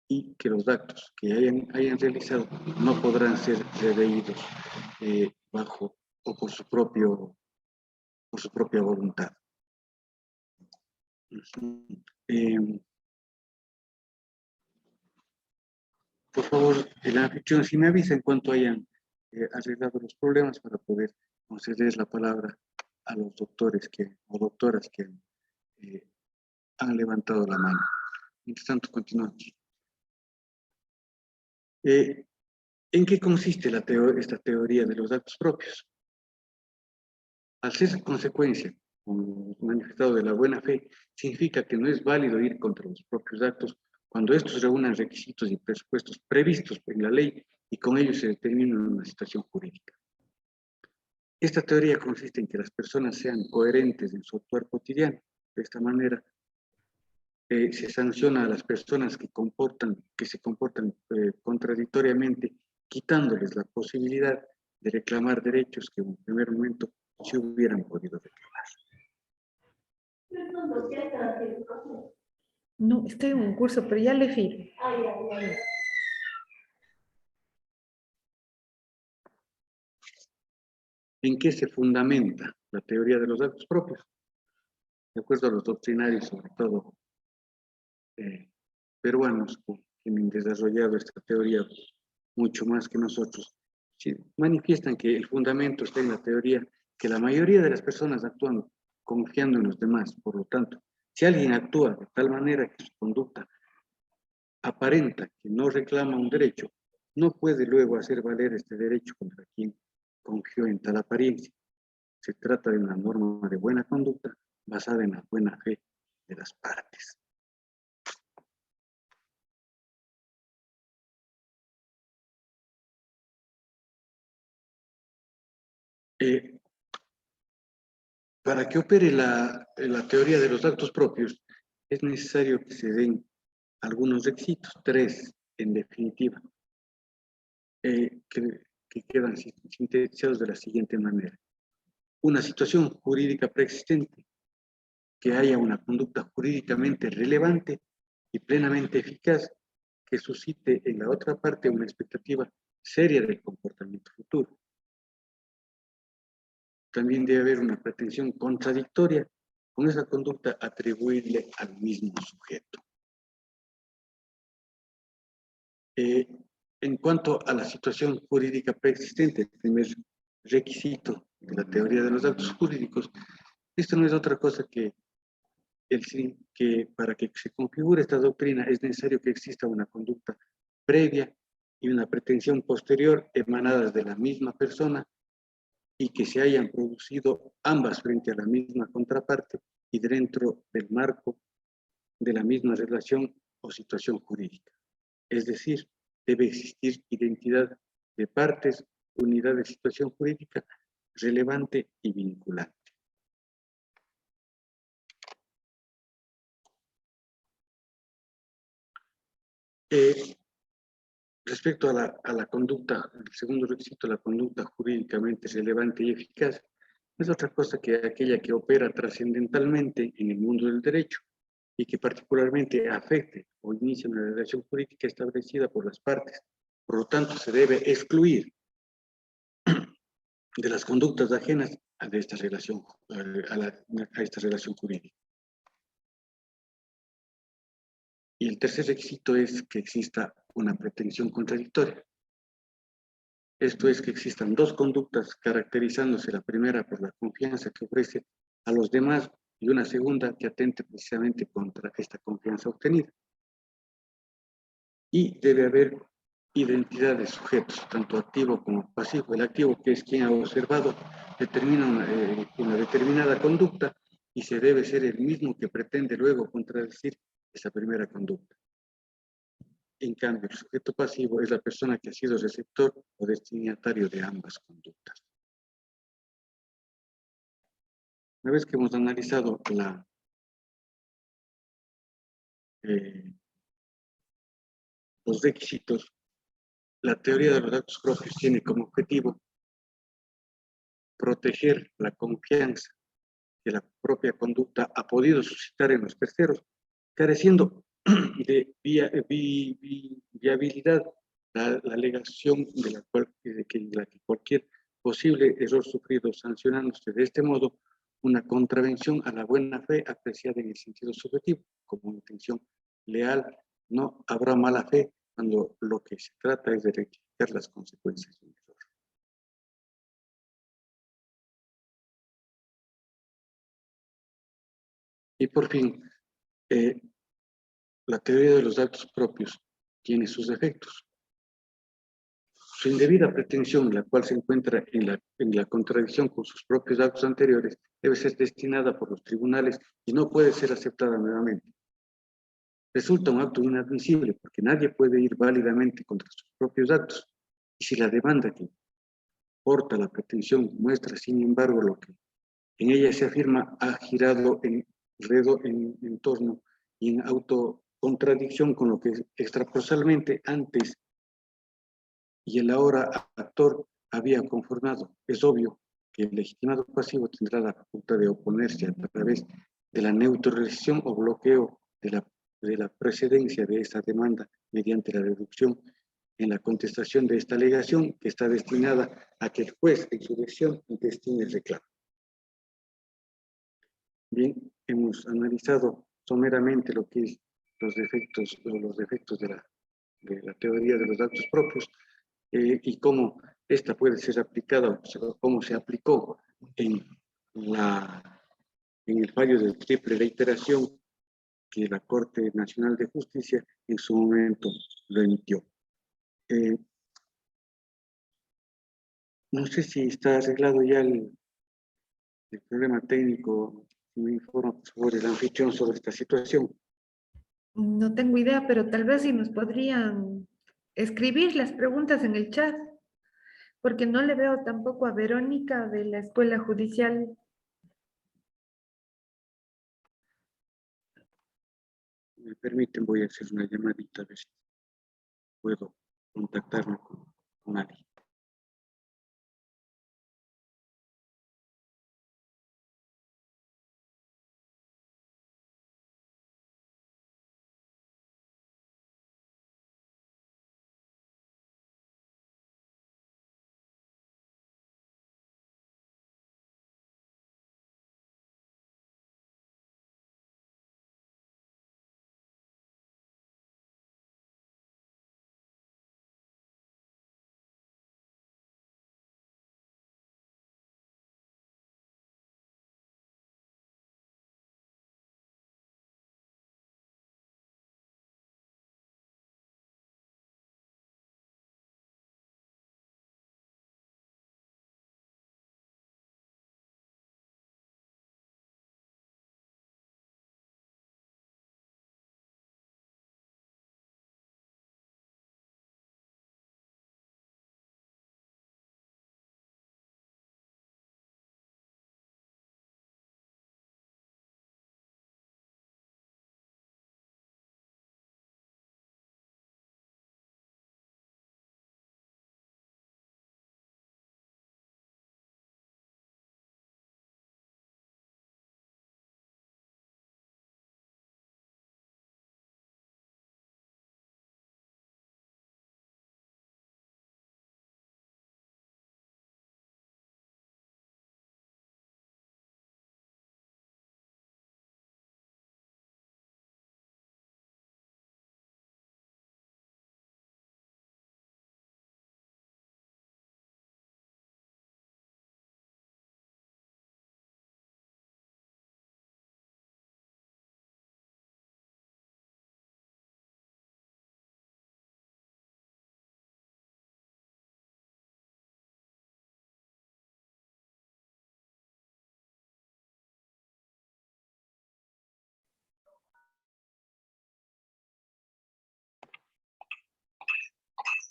y que los actos que hayan realizado no podrán ser reveídos bajo o por su propia voluntad. Por favor, el anfitrión, si me avisa en cuanto hayan arreglado los problemas para poder conceder la palabra a los doctores o doctoras que han levantado la mano. Mientras tanto, continuamos. ¿En qué consiste esta teoría de los actos propios? Al ser consecuencia, como manifestado de la buena fe, significa que no es válido ir contra los propios actos cuando estos reúnan requisitos y presupuestos previstos en la ley y con ellos se determina una situación jurídica. Esta teoría consiste en que las personas sean coherentes en su actuar cotidiano. De esta manera, se sanciona a las personas que se comportan contradictoriamente, quitándoles la posibilidad de reclamar derechos que en un primer momento se hubieran podido reclamar. No, estoy en un curso, pero ya le firmo. ¿En qué se fundamenta la teoría de los actos propios? De acuerdo a los doctrinarios, sobre todo peruanos, que han desarrollado esta teoría mucho más que nosotros, manifiestan que el fundamento está en la teoría que la mayoría de las personas actúan confiando en los demás. Por lo tanto, si alguien actúa de tal manera que su conducta aparenta que no reclama un derecho, no puede luego hacer valer este derecho contra quien confió en tal apariencia. Se trata de una norma de buena conducta basada en la buena fe de las partes. Para que opere la teoría de los actos propios, es necesario que se den algunos requisitos, 3 en definitiva, que quedan sintetizados de la siguiente manera. Una situación jurídica preexistente, que haya una conducta jurídicamente relevante y plenamente eficaz que suscite en la otra parte una expectativa seria del comportamiento futuro. También debe haber una pretensión contradictoria con esa conducta atribuible al mismo sujeto. En cuanto a la situación jurídica preexistente, el primer requisito de la teoría de los actos jurídicos, esto no es otra cosa que para que se configure esta doctrina es necesario que exista una conducta previa y una pretensión posterior emanadas de la misma persona y que se hayan producido ambas frente a la misma contraparte y dentro del marco de la misma relación o situación jurídica. Es decir, debe existir identidad de partes, unidad de situación jurídica relevante y vinculante. Respecto a la conducta, el segundo requisito, la conducta jurídicamente relevante y eficaz, no es otra cosa que aquella que opera trascendentalmente en el mundo del derecho y que particularmente afecte o inicie una relación jurídica establecida por las partes. Por lo tanto, se debe excluir de las conductas ajenas a esta relación, a esta relación jurídica. Y el tercer requisito es que exista una pretensión contradictoria. Esto es que existan dos conductas caracterizándose la primera por la confianza que ofrece a los demás y una segunda que atente precisamente contra esta confianza obtenida. Y debe haber identidad de sujetos, tanto activo como pasivo. El activo, que es quien ha observado, determina una determinada conducta y se debe ser el mismo que pretende luego contradecir esa primera conducta. En cambio, el sujeto pasivo es la persona que ha sido receptor o destinatario de ambas conductas. Una vez que hemos analizado los requisitos, la teoría de los actos propios tiene como objetivo proteger la confianza que la propia conducta ha podido suscitar en los terceros, careciendo de viabilidad la alegación de que cualquier posible error sufrido sancionándose de este modo una contravención a la buena fe apreciada en el sentido subjetivo como intención leal. No habrá mala fe cuando lo que se trata es de rectificar las consecuencias de un error. Y por fin, la teoría de los actos propios tiene sus efectos. Su indebida pretensión, la cual se encuentra en la contradicción con sus propios actos anteriores, debe ser destinada por los tribunales y no puede ser aceptada nuevamente. Resulta un acto inadmisible porque nadie puede ir válidamente contra sus propios actos. Y si la demanda que porta la pretensión muestra, sin embargo, lo que en ella se afirma ha girado en torno y en autocontradicción con lo que extraprosalmente antes y el ahora actor había conformado. Es obvio que el legitimado pasivo tendrá la facultad de oponerse a través de la neutralización o bloqueo de la precedencia de esta demanda mediante la deducción en la contestación de esta alegación que está destinada a que el juez en su decisión destine el reclamo. Bien, hemos analizado someramente lo que es los defectos de la teoría de los actos propios y cómo esta puede ser aplicada, o cómo se aplicó en el fallo de triple reiteración que la Corte Nacional de Justicia en su momento lo emitió. No sé si está arreglado ya el problema técnico. Si me informa, por favor, el anfitrión sobre esta situación. No tengo idea, pero tal vez si nos podrían escribir las preguntas en el chat, porque no le veo tampoco a Verónica de la Escuela Judicial. me permiten, voy a hacer una llamadita a ver si puedo contactarme con alguien.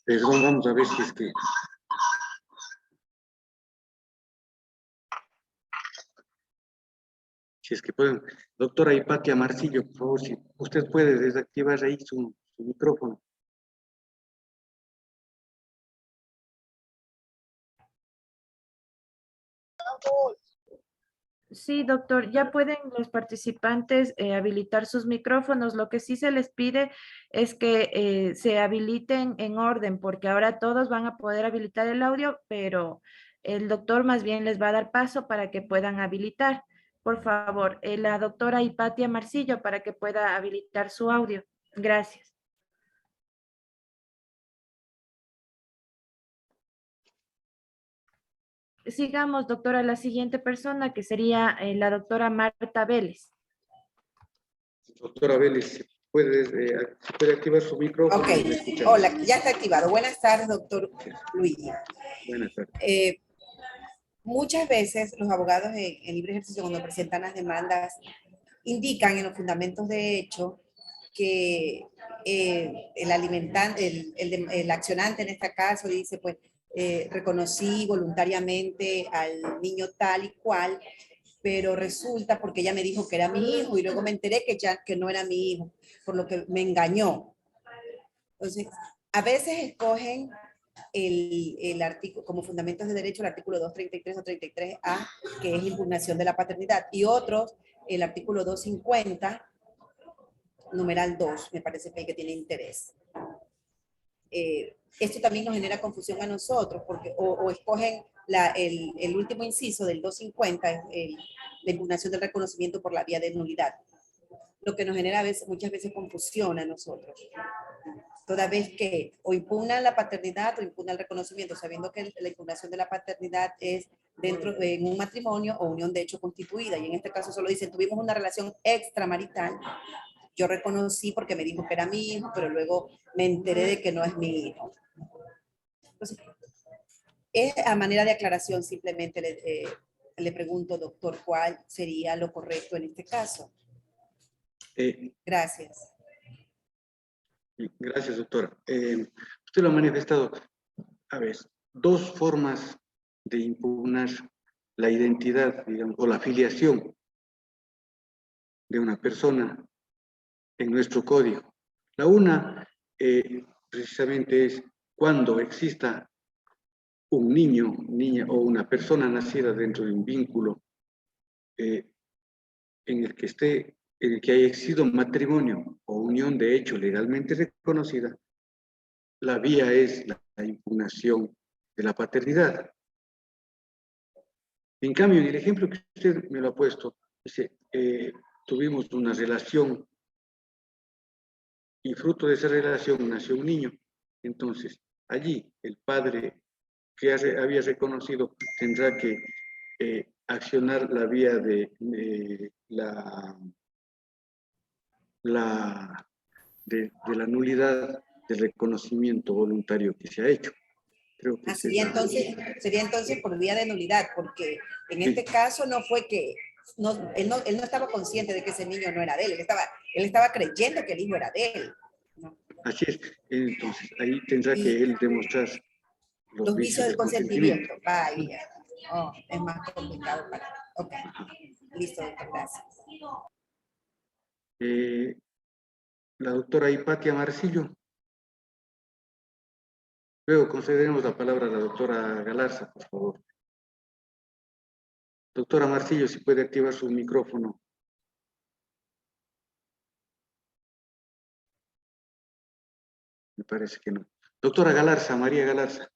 Perdón, vamos a ver si es que pueden. Doctora Hipatia Marcillo, por favor, si usted puede desactivar ahí su micrófono. Sí, doctor, ya pueden los participantes habilitar sus micrófonos. Lo que sí se les pide es que se habiliten en orden, porque ahora todos van a poder habilitar el audio, pero el doctor más bien les va a dar paso para que puedan habilitar. Por favor, la doctora Hipatia Marcillo para que pueda habilitar su audio. Gracias. Sigamos, doctora, la siguiente persona que sería la doctora Marta Vélez. Doctora Vélez, ¿puede activar su micrófono? Ok, hola, ya está activado. Buenas tardes, doctor Luigi. Buenas tardes. Muchas veces los abogados en libre ejercicio, cuando presentan las demandas, indican en los fundamentos de hecho que el accionante en este caso dice, pues, reconocí voluntariamente al niño tal y cual, pero resulta porque ella me dijo que era mi hijo y luego me enteré que no era mi hijo, por lo que me engañó. Entonces, a veces escogen el artículo, como fundamentos de derecho, el artículo 233 o 33A, que es impugnación de la paternidad, y otros, el artículo 250, numeral 2, me parece que tiene interés. Esto también nos genera confusión a nosotros, porque o escogen el último inciso del 250, la impugnación del reconocimiento por la vía de nulidad, lo que nos genera muchas veces confusión a nosotros. Toda vez que o impugnan la paternidad o impugnan el reconocimiento, sabiendo que la impugnación de la paternidad es dentro de un matrimonio o unión de hecho constituida, y en este caso solo dicen, tuvimos una relación extramarital, yo reconocí porque me dijo que era mi hijo, pero luego me enteré de que no es mi hijo. Entonces, es a manera de aclaración, simplemente le pregunto, doctor, ¿cuál sería lo correcto en este caso? Gracias. Gracias, doctora. Usted lo ha manifestado, a ver, dos formas de impugnar la identidad, digamos, o la filiación de una persona en nuestro código. La una, precisamente, es cuando exista un niño, niña o una persona nacida dentro de un vínculo en el que haya existido matrimonio o unión de hecho legalmente reconocida, la vía es la impugnación de la paternidad. En cambio, en el ejemplo que usted me lo ha puesto, dice, tuvimos una relación y fruto de esa relación nació un niño. Entonces, allí el padre que había reconocido tendrá que accionar la vía de la nulidad del reconocimiento voluntario que se ha hecho. Creo que sería entonces por vía de nulidad, porque en sí. este caso no fue que él no estaba consciente de que ese niño no era de él, él estaba creyendo que el hijo era de él. ¿No? Así es, entonces ahí tendrá que él demostrar los vicios del consentimiento. Vaya, es más complicado para mí. Ok, listo, doctor, gracias. La doctora Hipatia Marcillo. Luego concederemos la palabra a la doctora Galarza, por favor. Doctora Marcillo, si puede activar su micrófono. Me parece que no. Doctora Galarza, María Galarza.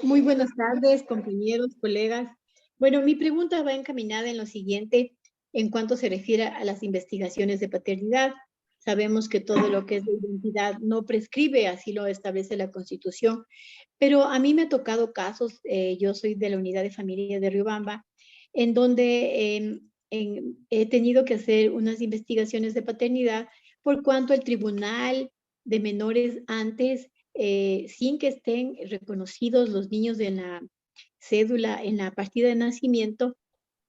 Muy buenas tardes, compañeros, colegas. Bueno, mi pregunta va encaminada en lo siguiente, en cuanto se refiere a las investigaciones de paternidad. Sabemos que todo lo que es de identidad no prescribe, así lo establece la Constitución, pero a mí me ha tocado casos, yo soy de la Unidad de Familia de Riobamba, en donde he tenido que hacer unas investigaciones de paternidad por cuanto el Tribunal de Menores antes, sin que estén reconocidos los niños de la cédula en la partida de nacimiento,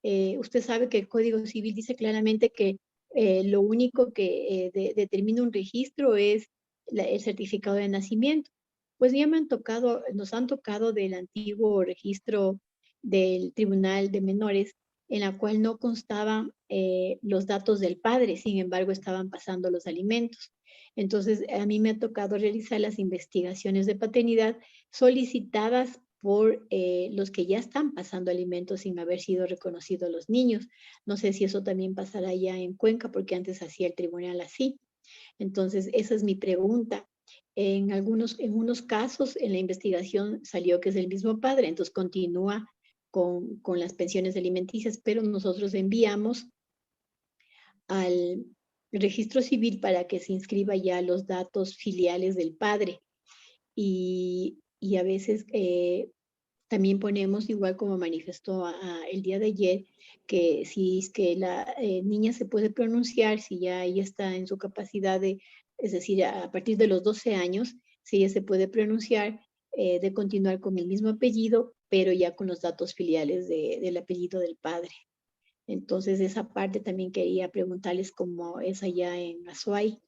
usted sabe que el Código Civil dice claramente que lo único que determina un registro es el certificado de nacimiento. Pues ya nos han tocado del antiguo registro del Tribunal de Menores, en la cual no constaban los datos del padre, sin embargo estaban pasando los alimentos. Entonces, a mí me ha tocado realizar las investigaciones de paternidad solicitadas por los que ya están pasando alimentos sin haber sido reconocidos los niños. No sé si eso también pasará ya en Cuenca, porque antes hacía el tribunal así. Entonces, esa es mi pregunta. En unos casos, en la investigación salió que es el mismo padre, entonces continúa con las pensiones alimenticias, pero nosotros enviamos al registro civil para que se inscriba ya los datos filiales del padre. Y a veces también ponemos, igual como manifestó el día de ayer, que si es que la niña se puede pronunciar, si ya ella está en su capacidad es decir, a partir de los 12 años, si ella se puede pronunciar, de continuar con el mismo apellido, pero ya con los datos filiales del apellido del padre. Entonces, esa parte también quería preguntarles cómo es allá en Azuay.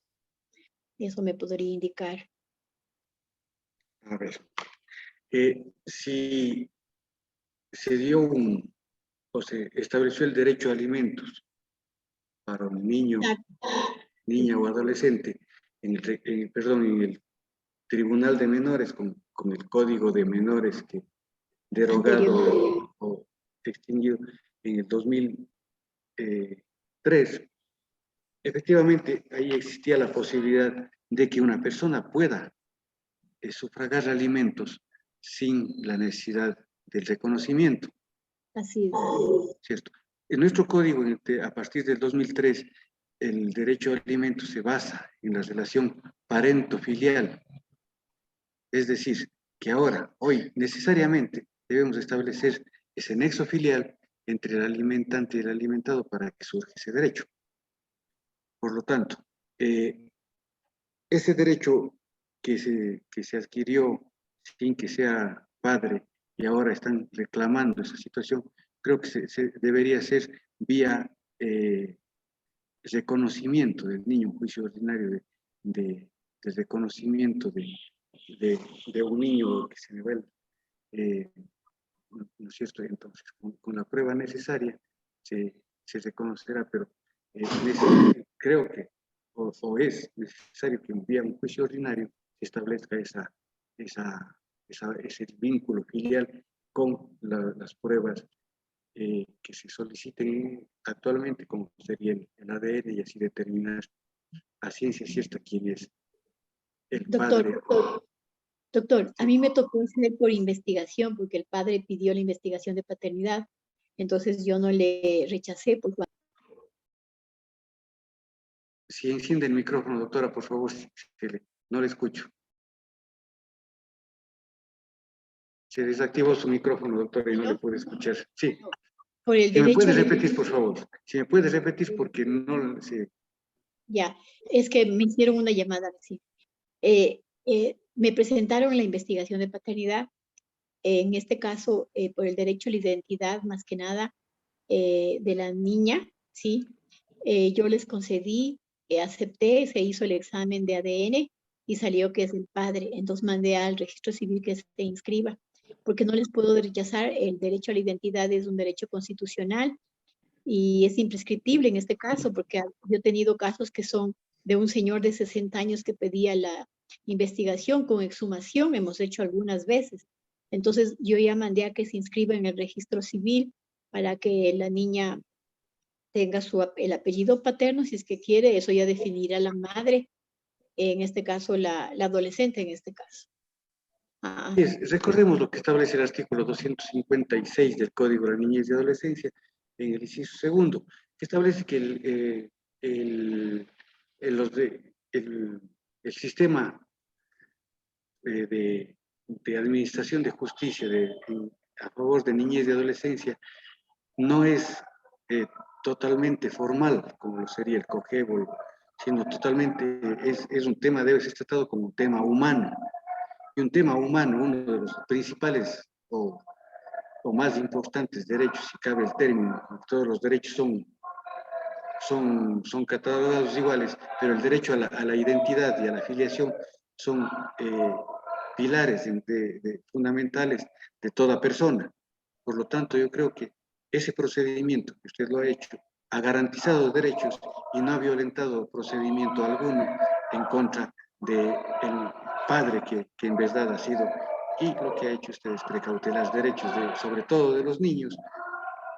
Eso me podría indicar. A ver, si se dio o se estableció el derecho a alimentos para un niño, niña o adolescente, en el Tribunal de Menores, con el Código de Menores que derogado o extinguido en el 2003, efectivamente ahí existía la posibilidad de que una persona pueda sufragar alimentos sin la necesidad del reconocimiento. Así es. ¿Cierto? En nuestro código, a partir del 2003, el derecho a alimentos se basa en la relación parento-filial. Es decir, que ahora, hoy, necesariamente debemos establecer ese nexo filial entre el alimentante y el alimentado para que surja ese derecho. Por lo tanto, ese derecho que se adquirió sin que sea padre y ahora están reclamando esa situación, creo que se debería hacer vía reconocimiento del niño, un juicio ordinario de reconocimiento de un niño que se revela, ¿no es cierto? Entonces, con la prueba necesaria, se se reconocerá, pero creo que o es necesario que vía un juicio ordinario se establezca ese vínculo filial con las pruebas que se soliciten actualmente, como sería el ADN, y así determinar a ciencia cierta quién es el padre. Doctor, a mí me tocó hacer por investigación, porque el padre pidió la investigación de paternidad, entonces yo no le rechacé. Si enciende el micrófono, doctora, por favor, no le escucho. Se desactivó su micrófono, doctora, y no le puede escuchar. Sí. Por el Si me derecho puede a la repetir, por favor. Si me puede repetir, porque no sé. Ya, es que me hicieron una llamada así. Me presentaron la investigación de paternidad, en este caso por el derecho a la identidad, más que nada, de la niña, ¿sí? Yo les concedí, acepté, se hizo el examen de ADN y salió que es el padre. Entonces mandé al registro civil que se inscriba, porque no les puedo rechazar. El derecho a la identidad es un derecho constitucional y es imprescriptible en este caso, porque yo he tenido casos que son de un señor de 60 años que pedía la investigación con exhumación, hemos hecho algunas veces. Entonces yo ya mandé a que se inscriba en el registro civil para que la niña tenga el apellido paterno, si es que quiere, eso ya definirá la madre, en este caso la adolescente en este caso. Recordemos lo que establece el artículo 256 del Código de la Niñez y Adolescencia, en el inciso segundo, que establece que el sistema de administración de justicia a favor de niñez y adolescencia no es totalmente formal, como lo sería el COGEBO, sino totalmente, es un tema, debe ser tratado como un tema humano. Y un tema humano, uno de los principales o más importantes derechos, si cabe el término, todos los derechos son catalogados iguales, pero el derecho a la identidad y a la afiliación son pilares fundamentales de toda persona. Por lo tanto, yo creo que ese procedimiento que usted lo ha hecho ha garantizado derechos y no ha violentado procedimiento alguno en contra del padre que en verdad ha sido, y lo que ha hecho usted es precautelar derechos sobre todo de los niños,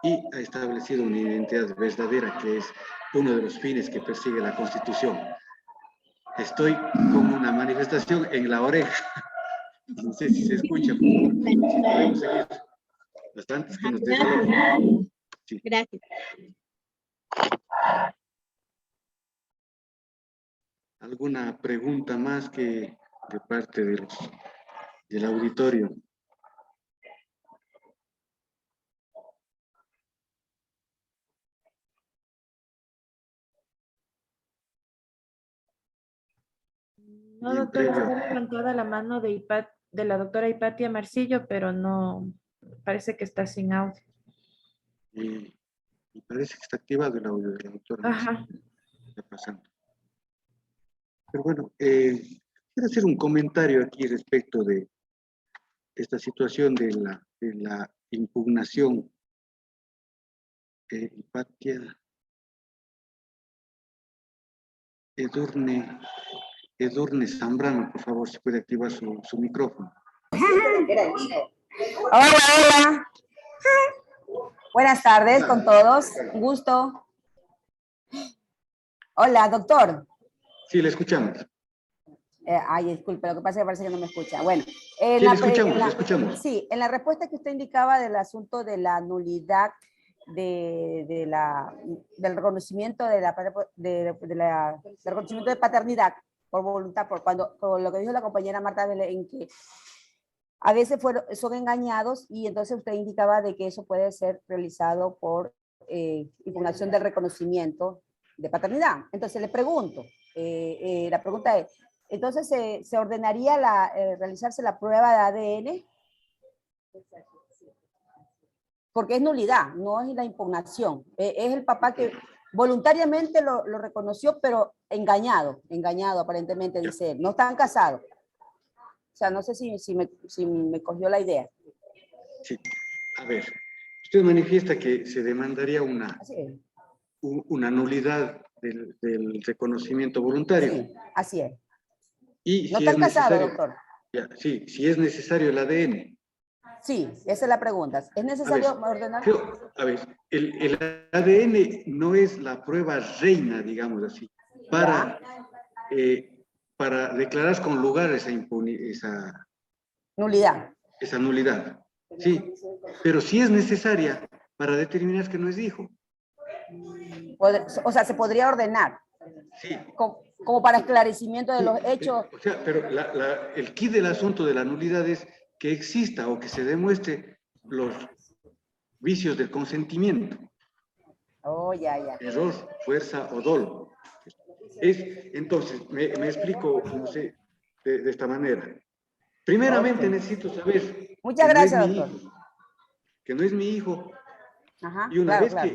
y ha establecido una identidad verdadera, que es uno de los fines que persigue la Constitución. Estoy con una manifestación en la oreja. No sé si se escucha, por favor. Podemos seguir. Bastantes que nos desalojan. Sí. Gracias. ¿Alguna pregunta más de parte del auditorio? No, Bien, doctora, previo. está levantada la mano de la doctora Hipatia Marcillo, pero no, parece que está sin audio. Y parece que está activado el audio de la doctora. Ajá. Está pasando. Pero bueno, quiero hacer un comentario aquí respecto de esta situación de la impugnación. Hipatia Edurne Zambrano, por favor, si puede activar su micrófono. Hola, hola. Buenas tardes con todos. Un gusto. Hola, doctor. Sí, le escuchamos. Ay, disculpe, lo que pasa es que parece que no me escucha. Bueno, Sí, le escuchamos. Sí, en la respuesta que usted indicaba del asunto de la nulidad del reconocimiento del reconocimiento de paternidad por voluntad, por lo que dijo la compañera Marta Belén, que a veces son engañados, y entonces usted indicaba de que eso puede ser realizado por impugnación del reconocimiento de paternidad. Entonces le pregunto, la pregunta es, entonces ¿se ordenaría realizarse la prueba de ADN? Porque es nulidad, no es la impugnación. Es el papá que voluntariamente lo reconoció, pero engañado aparentemente, dice él. No están casados. O sea, no sé si me cogió la idea. Sí. A ver, usted manifiesta que se demandaría una una nulidad del reconocimiento voluntario. Sí, así es. Y ¿No si están es casados, necesario, doctor? ya, sí, si es necesario el ADN. Sí, esa es la pregunta. ¿Es necesario ordenar? A ver, el ADN no es la prueba reina, digamos así, para declarar con lugar esa Nulidad. nulidad. Sí, pero sí es necesaria para determinar que no es hijo. O sea, se podría ordenar. Sí. Como para esclarecimiento de los hechos. O sea, pero el quid del asunto de la nulidad es que exista o que se demuestre los vicios del consentimiento. Oh, ya. Error, fuerza o dolo. Entonces, me explico, no sé, de esta manera. Primeramente necesito saber Muchas que gracias, no es mi doctor. hijo, que no es mi hijo. Ajá, Y una claro, vez claro.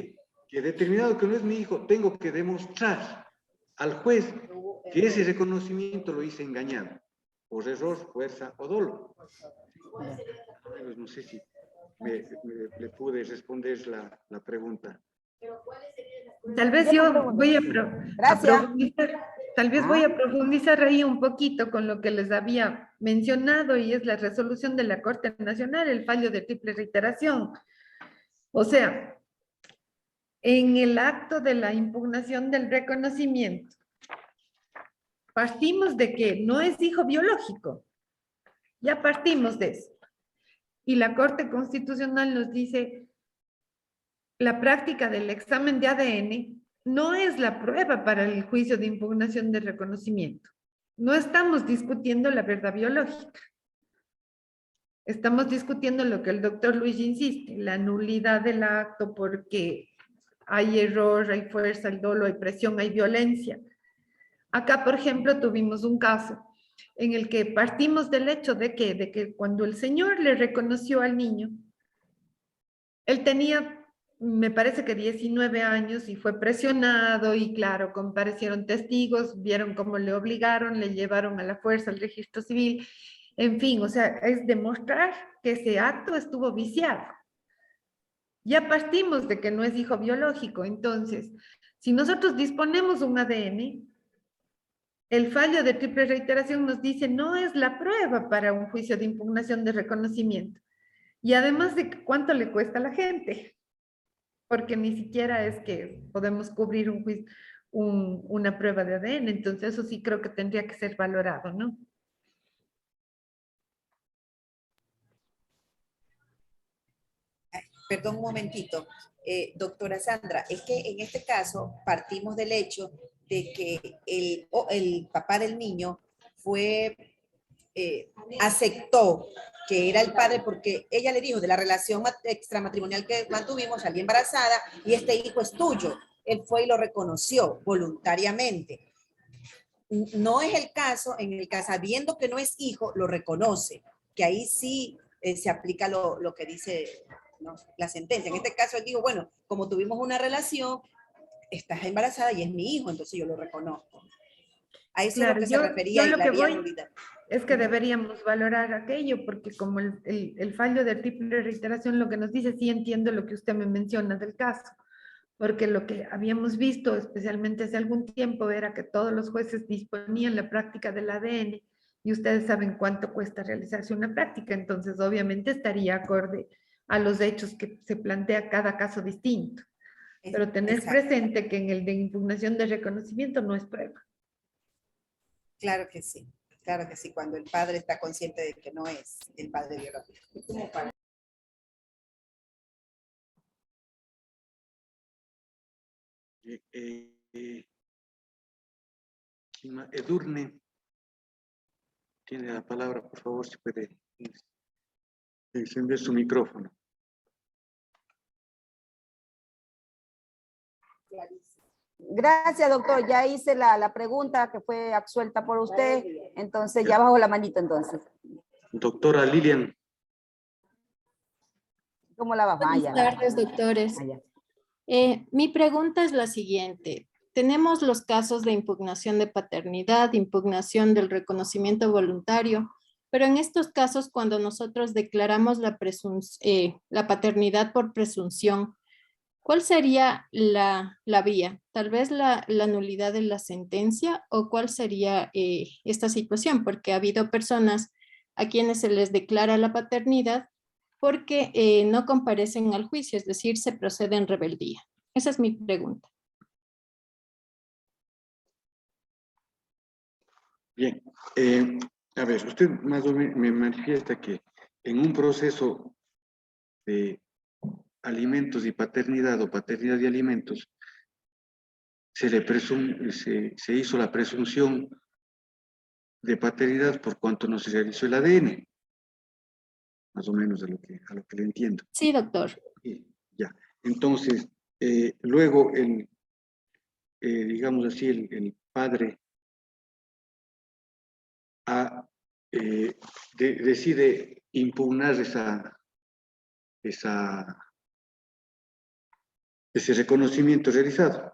que he determinado que no es mi hijo, tengo que demostrar al juez que ese reconocimiento lo hice engañado, por error, fuerza o dolo. Pues no sé si le pude responder la pregunta. Tal vez Yo yo no voy a Gracias. profundizar, tal vez voy a profundizar ahí un poquito con lo que les había mencionado y es la resolución de la Corte Nacional, el fallo de triple reiteración. O sea, en el acto de la impugnación del reconocimiento, partimos de que no es hijo biológico. Ya partimos de eso. Y la Corte Constitucional nos dice, la práctica del examen de ADN no es la prueba para el juicio de impugnación de reconocimiento. No estamos discutiendo la verdad biológica. Estamos discutiendo lo que el doctor Luis insiste, la nulidad del acto porque hay error, hay fuerza, hay dolo, hay presión, hay violencia. Acá, por ejemplo, tuvimos un caso en el que partimos del hecho de que cuando el señor le reconoció al niño, él tenía, me parece que 19 años y fue presionado y claro, comparecieron testigos, vieron cómo le obligaron, le llevaron a la fuerza al registro civil, en fin, o sea, es demostrar que ese acto estuvo viciado. Ya partimos de que no es hijo biológico, entonces, si nosotros disponemos un ADN, el fallo de triple reiteración nos dice no es la prueba para un juicio de impugnación de reconocimiento. Y además de cuánto le cuesta a la gente, porque ni siquiera es que podemos cubrir una prueba de ADN, entonces eso sí creo que tendría que ser valorado, ¿no? Perdón un momentito, doctora Sandra, es que en este caso partimos del hecho de que el papá del niño aceptó que era el padre porque ella le dijo de la relación extramatrimonial que mantuvimos, salí embarazada y este hijo es tuyo. Él fue y lo reconoció voluntariamente. No es el caso, en el caso, sabiendo que no es hijo, lo reconoce, que ahí sí se aplica lo que dice, ¿no?, la sentencia. En este caso, él dijo, bueno, como tuvimos una relación, estás embarazada y es mi hijo, entonces yo lo reconozco. A eso Claro, es lo que se refería y lo la que vía voy nulidad. es que deberíamos valorar aquello, porque como el fallo de triple reiteración lo que nos dice, sí entiendo lo que usted me menciona del caso, porque lo que habíamos visto, especialmente hace algún tiempo, era que todos los jueces disponían la práctica del ADN y ustedes saben cuánto cuesta realizarse una práctica, entonces obviamente estaría acorde a los hechos que se plantea cada caso distinto. Pero tener presente que en el de impugnación de reconocimiento no es prueba. Claro que sí, cuando el padre está consciente de que no es el padre biológico. Edurne tiene la palabra, por favor, si puede encender su micrófono. Gracias, doctor. Ya hice la pregunta que fue absuelta por usted, entonces ya bajo la manito entonces. Doctora Lilian. ¿Cómo la bajo? Buenas tardes, doctores. Mi pregunta es la siguiente. Tenemos los casos de impugnación de paternidad, impugnación del reconocimiento voluntario, pero en estos casos, cuando nosotros declaramos la paternidad por presunción, ¿Cuál sería la vía? ¿Tal vez la nulidad de la sentencia o cuál sería esta situación? Porque ha habido personas a quienes se les declara la paternidad porque no comparecen al juicio, es decir, se procede en rebeldía. Esa es mi pregunta. Bien, a ver, usted más o menos me manifiesta que en un proceso de alimentos y paternidad o paternidad y alimentos se hizo la presunción de paternidad por cuanto no se realizó el ADN, más o menos a lo que le entiendo. Sí, doctor. Y ya, entonces, luego digamos así, el padre decide impugnar ese reconocimiento realizado.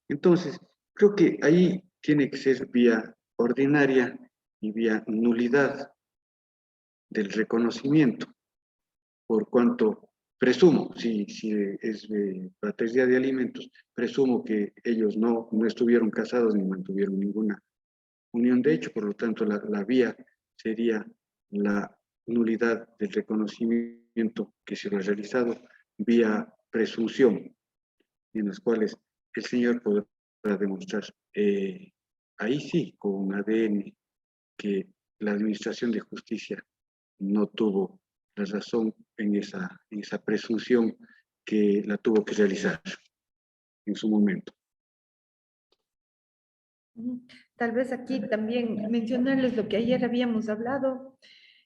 Entonces, creo que ahí tiene que ser vía ordinaria y vía nulidad del reconocimiento, por cuanto presumo, si es paternidad de alimentos, presumo que ellos no estuvieron casados ni mantuvieron ninguna unión de hecho, por lo tanto la vía sería la nulidad del reconocimiento que se lo ha realizado vía presunción, en las cuales el señor podrá demostrar ahí sí, con ADN, que la administración de justicia no tuvo la razón en esa presunción que la tuvo que realizar en su momento. Tal vez aquí también mencionarles lo que ayer habíamos hablado,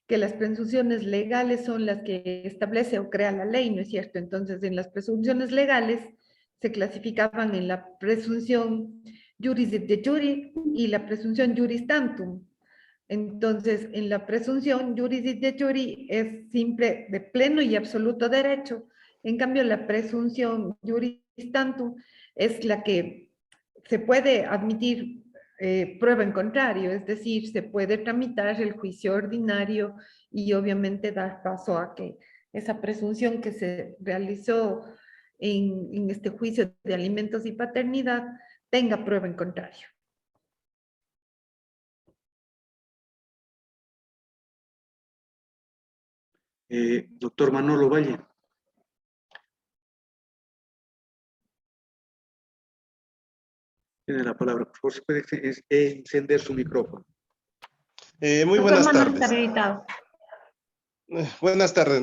que las presunciones legales son las que establece o crea la ley, ¿no es cierto? Entonces, en las presunciones legales se clasificaban en la presunción juris et jure y la presunción juris tantum. Entonces, en la presunción juris et jure es simple, de pleno y absoluto derecho. En cambio, la presunción juris tantum es la que se puede admitir prueba en contrario, es decir, se puede tramitar el juicio ordinario y obviamente dar paso a que esa presunción que se realizó en este juicio de alimentos y paternidad tenga prueba en contrario. Doctor Manolo Valle. Tiene la palabra, por favor, se puede encender su micrófono. Muy buenas tardes. Está habilitado. Buenas tardes.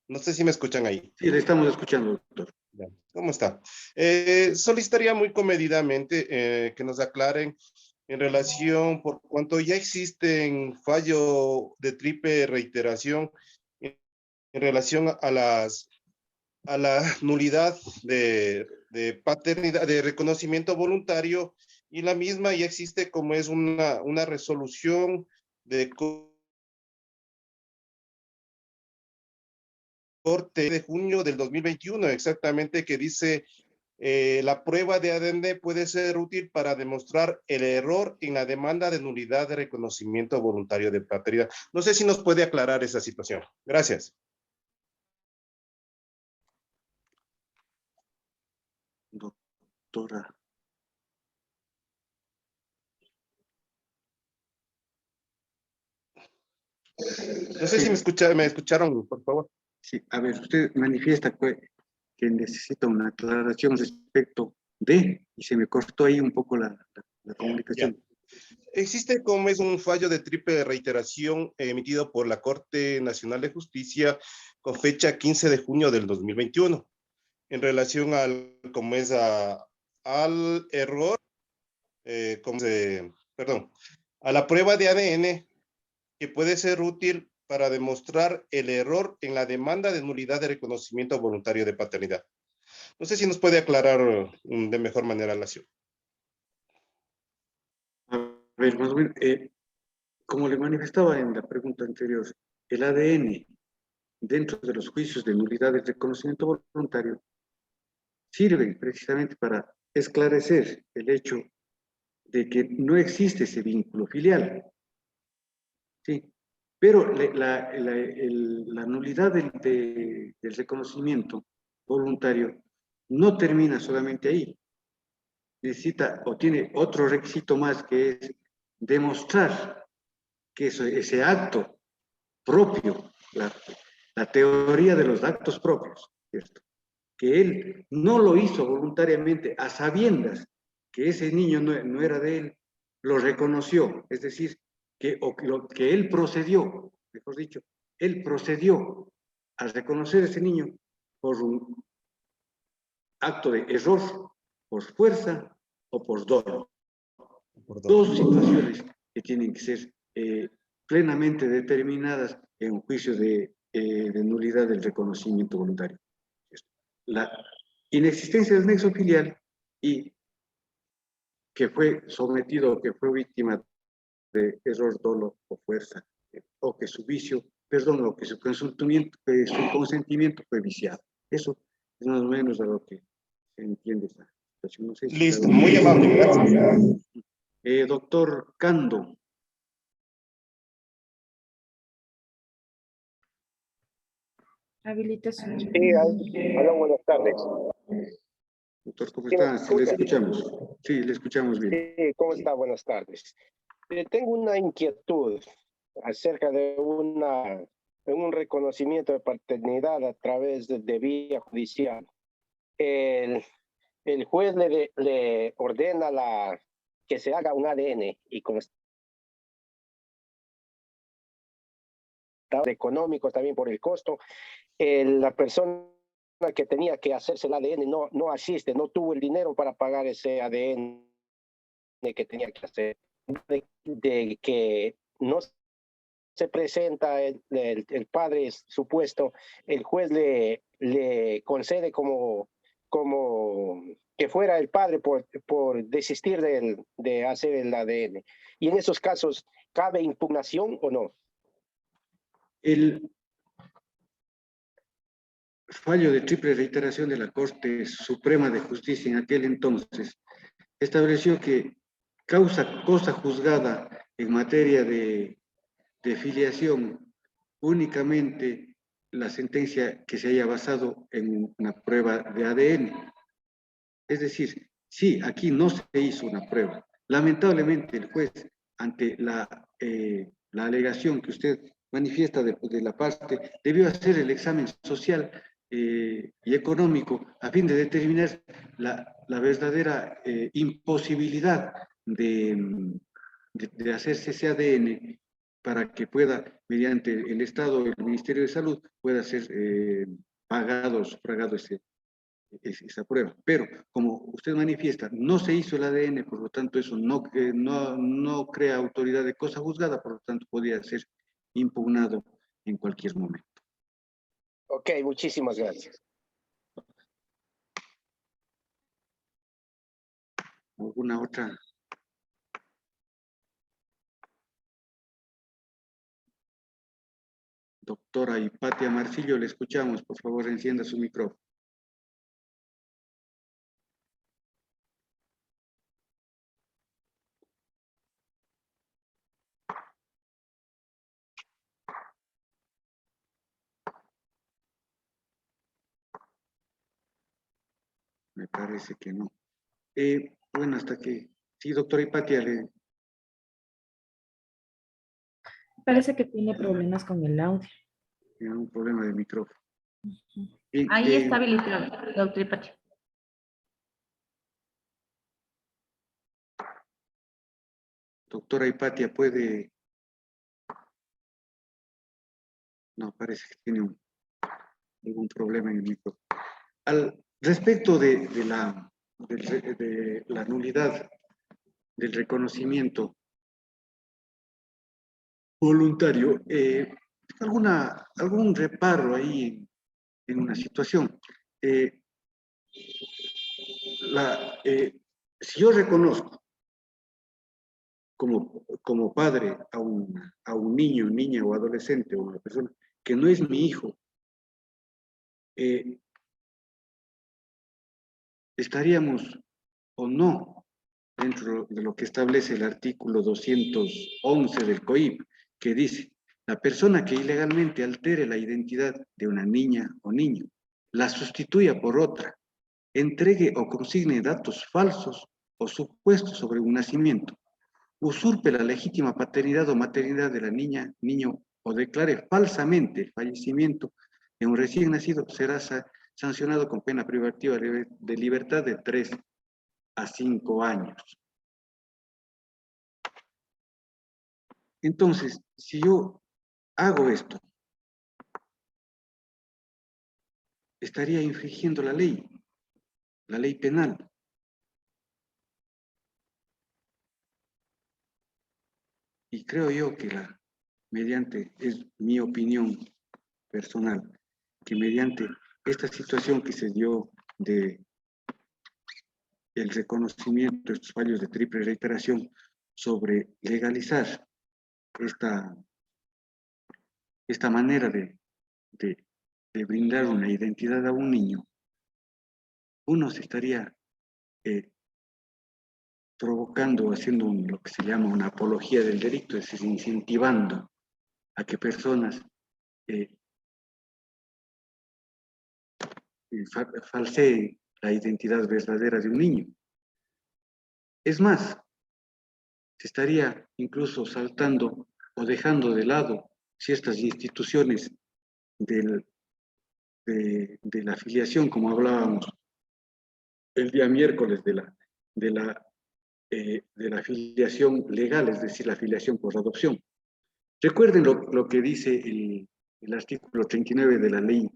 No sé si me escuchan ahí. Sí, le estamos escuchando, doctor. ¿Cómo está? Solicitaría muy comedidamente que nos aclaren en relación, por cuanto ya existen fallo de triple reiteración en relación a la nulidad de paternidad, de reconocimiento voluntario, y la misma ya existe como es una resolución de Corte de junio del 2021, exactamente, que dice la prueba de ADN puede ser útil para demostrar el error en la demanda de nulidad de reconocimiento voluntario de paternidad. No sé si nos puede aclarar esa situación. Gracias. Doctora. No sé si me escucharon, por favor. Sí, a ver, usted manifiesta que necesita una aclaración respecto de, y se me cortó ahí un poco la comunicación. Ya. Existe como es un fallo de triple reiteración emitido por la Corte Nacional de Justicia con fecha 15 de junio del 2021 en relación al error, a la prueba de ADN que puede ser útil para demostrar el error en la demanda de nulidad de reconocimiento voluntario de paternidad. No sé si nos puede aclarar de mejor manera la acción. A ver, más o menos, como le manifestaba en la pregunta anterior, el ADN dentro de los juicios de nulidad de reconocimiento voluntario sirve precisamente para esclarecer el hecho de que no existe ese vínculo filial. Sí, pero la nulidad del reconocimiento voluntario no termina solamente ahí. Necesita o tiene otro requisito más, que es demostrar que ese acto propio, la teoría de los actos propios, ¿cierto?, que él no lo hizo voluntariamente, a sabiendas que ese niño no era de él, lo reconoció, es decir, que él procedió, mejor dicho, él procedió a reconocer a ese niño por un acto de error, por fuerza o por dolo. Dos situaciones que tienen que ser plenamente determinadas en un juicio de nulidad del reconocimiento voluntario. La inexistencia del nexo filial y que fue sometido, que fue víctima de error, dolo o fuerza, o que su vicio, perdón, o que su consentimiento fue viciado. Eso es más o menos a lo que se entiende esta situación. No sé si Listo, muy amable, gracias. Doctor Cando. Habilita su... Sí, hola, buenas tardes. Doctor, ¿cómo ¿Sí me está? Sí, le escucha? escuchamos. Sí, le escuchamos bien. Sí, ¿cómo está? Buenas tardes. Tengo una inquietud acerca de un reconocimiento de paternidad a través de vía judicial. El juez le ordena que se haga un ADN y como está económico también por el costo, la persona que tenía que hacerse el ADN no asiste, no tuvo el dinero para pagar ese ADN que tenía que hacer, de que no se presenta el padre supuesto, el juez le concede como que fuera el padre por desistir de hacer el ADN. Y en esos casos, ¿cabe impugnación o no? El fallo de triple reiteración de la Corte Suprema de Justicia en aquel entonces estableció que cosa juzgada en materia de filiación únicamente la sentencia que se haya basado en una prueba de ADN. Es decir, sí, aquí no se hizo una prueba. Lamentablemente el juez, ante la alegación que usted manifiesta de la parte, debió hacer el examen social y económico a fin de determinar la verdadera imposibilidad de hacerse ese ADN para que pueda, mediante el Estado, el Ministerio de Salud, pueda ser pagado, sufragado esa prueba. Pero, como usted manifiesta, no se hizo el ADN, por lo tanto, eso no crea autoridad de cosa juzgada, por lo tanto, podría ser impugnado en cualquier momento. Ok, muchísimas gracias. ¿Alguna otra? Doctora Hipatia Marcillo, le escuchamos. Por favor, encienda su micrófono. Me parece que no. Bueno, hasta que... Sí, doctora Hipatia, Parece que tiene problemas con el audio. tiene un problema de micrófono. Bien, Ahí está habilitado, doctor Hipatia. doctora Hipatia, ¿puede...? No, parece que tiene algún problema en el micrófono. Al respecto de la nulidad del reconocimiento voluntario, algún reparo ahí en una situación. Si yo reconozco como padre a un niño, niña o adolescente o una persona que no es mi hijo, estaríamos o no dentro de lo que establece el artículo 211 del COIP, que dice: la persona que ilegalmente altere la identidad de una niña o niño, la sustituya por otra, entregue o consigne datos falsos o supuestos sobre un nacimiento, usurpe la legítima paternidad o maternidad de la niña, niño o declare falsamente el fallecimiento de un recién nacido, será sancionado con pena privativa de libertad de 3 a 5 años. Entonces, si yo hago esto, estaría infringiendo la ley penal. Y creo yo que es mi opinión personal, que mediante esta situación que se dio de el reconocimiento de estos fallos de triple reiteración sobre legalizar esta manera de brindar una identidad a un niño, uno se estaría provocando, haciendo lo que se llama una apología del delito, es decir, incentivando a que personas falseen la identidad verdadera de un niño. Es más, se estaría incluso saltando o dejando de lado ciertas instituciones de la afiliación, como hablábamos el día miércoles de la afiliación legal, es decir, la afiliación por adopción. Recuerden lo que dice el artículo 39 de la Ley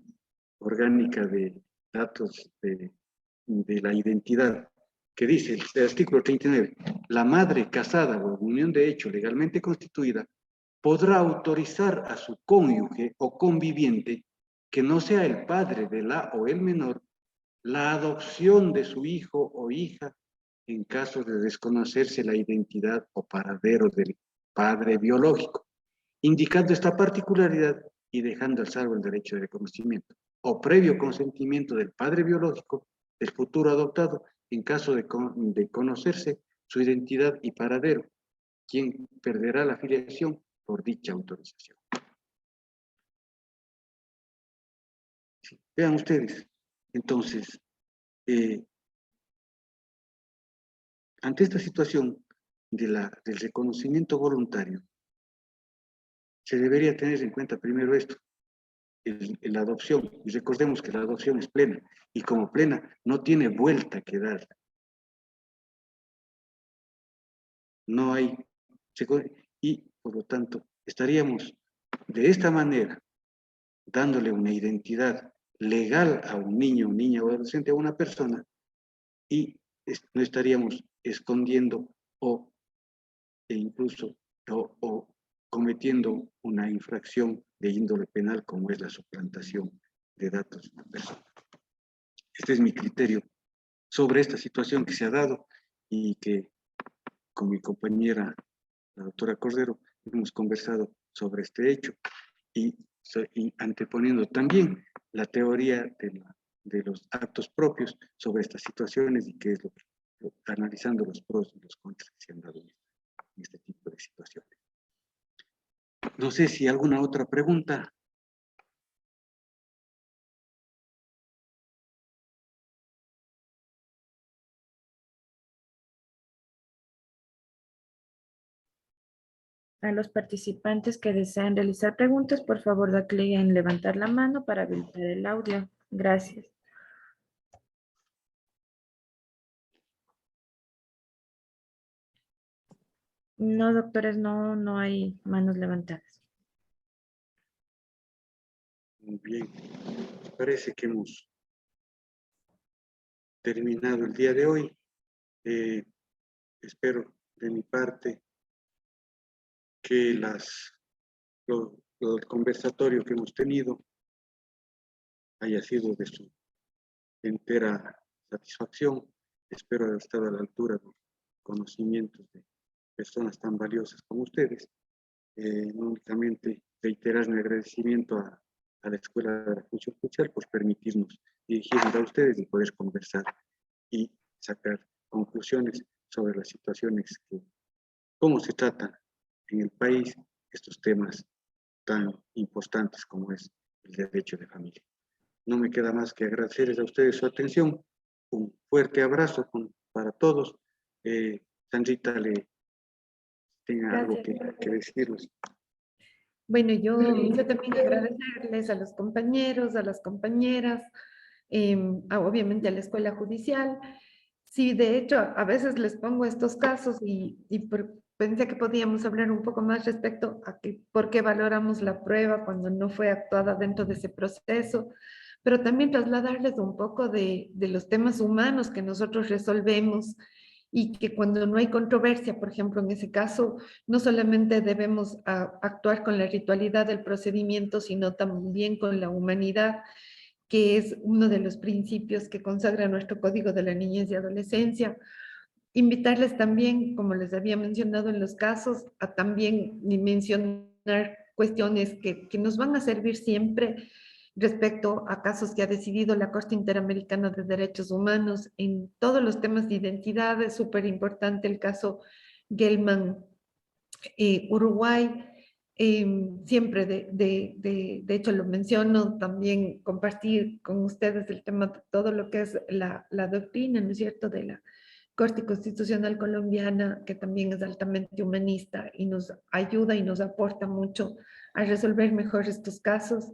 Orgánica de Datos de la Identidad, que dice el artículo 39, la madre casada o unión de hecho legalmente constituida podrá autorizar a su cónyuge o conviviente que no sea el padre de la o el menor la adopción de su hijo o hija en caso de desconocerse la identidad o paradero del padre biológico, indicando esta particularidad y dejando al salvo el derecho de reconocimiento o previo consentimiento del padre biológico del futuro adoptado en caso de conocerse su identidad y paradero, quien perderá la filiación por dicha autorización. Sí, vean ustedes, entonces, ante esta situación del reconocimiento voluntario, se debería tener en cuenta primero esto, la adopción, y recordemos que la adopción es plena, y como plena no tiene vuelta que dar. No hay, y por lo tanto estaríamos de esta manera dándole una identidad legal a un niño, niña o adolescente, a una persona, y no estaríamos escondiendo e incluso cometiendo una infracción de índole penal como es la suplantación de datos de una persona. Este es mi criterio sobre esta situación que se ha dado y que con mi compañera, la doctora Cordero, hemos conversado sobre este hecho y anteponiendo también la teoría de los actos propios sobre estas situaciones y qué es lo que, analizando los pros y los contras que se han dado en este tipo de situaciones. No sé si alguna otra pregunta. A los participantes que desean realizar preguntas, por favor, da clic en levantar la mano para habilitar el audio. Gracias. No, doctores, no hay manos levantadas. Muy bien. Parece que hemos terminado el día de hoy. Espero de mi parte que el conversatorio que hemos tenido haya sido de su entera satisfacción. Espero haber estado a la altura de conocimientos de personas tan valiosas como ustedes. No únicamente reiterar mi agradecimiento a la Escuela de la Función Social por permitirnos dirigirnos a ustedes y poder conversar y sacar conclusiones sobre las situaciones cómo se tratan en el país estos temas tan importantes como es el derecho de familia. No me queda más que agradecerles a ustedes su atención un fuerte abrazo para todos. Sandrita, le tenga algo que decirles. Bueno, yo también agradecerles a los compañeros, a las compañeras, obviamente a la Escuela Judicial. Sí, de hecho, a veces les pongo estos casos y pensé que podíamos hablar un poco más respecto a por qué valoramos la prueba cuando no fue actuada dentro de ese proceso, pero también trasladarles un poco de los temas humanos que nosotros resolvemos y que cuando no hay controversia, por ejemplo, en ese caso, no solamente debemos actuar con la ritualidad del procedimiento, sino también con la humanidad, que es uno de los principios que consagra nuestro Código de la Niñez y Adolescencia. Invitarles también, como les había mencionado en los casos, a también mencionar cuestiones que nos van a servir siempre respecto a casos que ha decidido la Corte Interamericana de Derechos Humanos en todos los temas de identidad. Es súper importante el caso Gelman, Uruguay. Siempre, de hecho, lo menciono, también compartir con ustedes el tema de todo lo que es la doctrina, ¿no es cierto?, de la Corte Constitucional Colombiana, que también es altamente humanista y nos ayuda y nos aporta mucho a resolver mejor estos casos.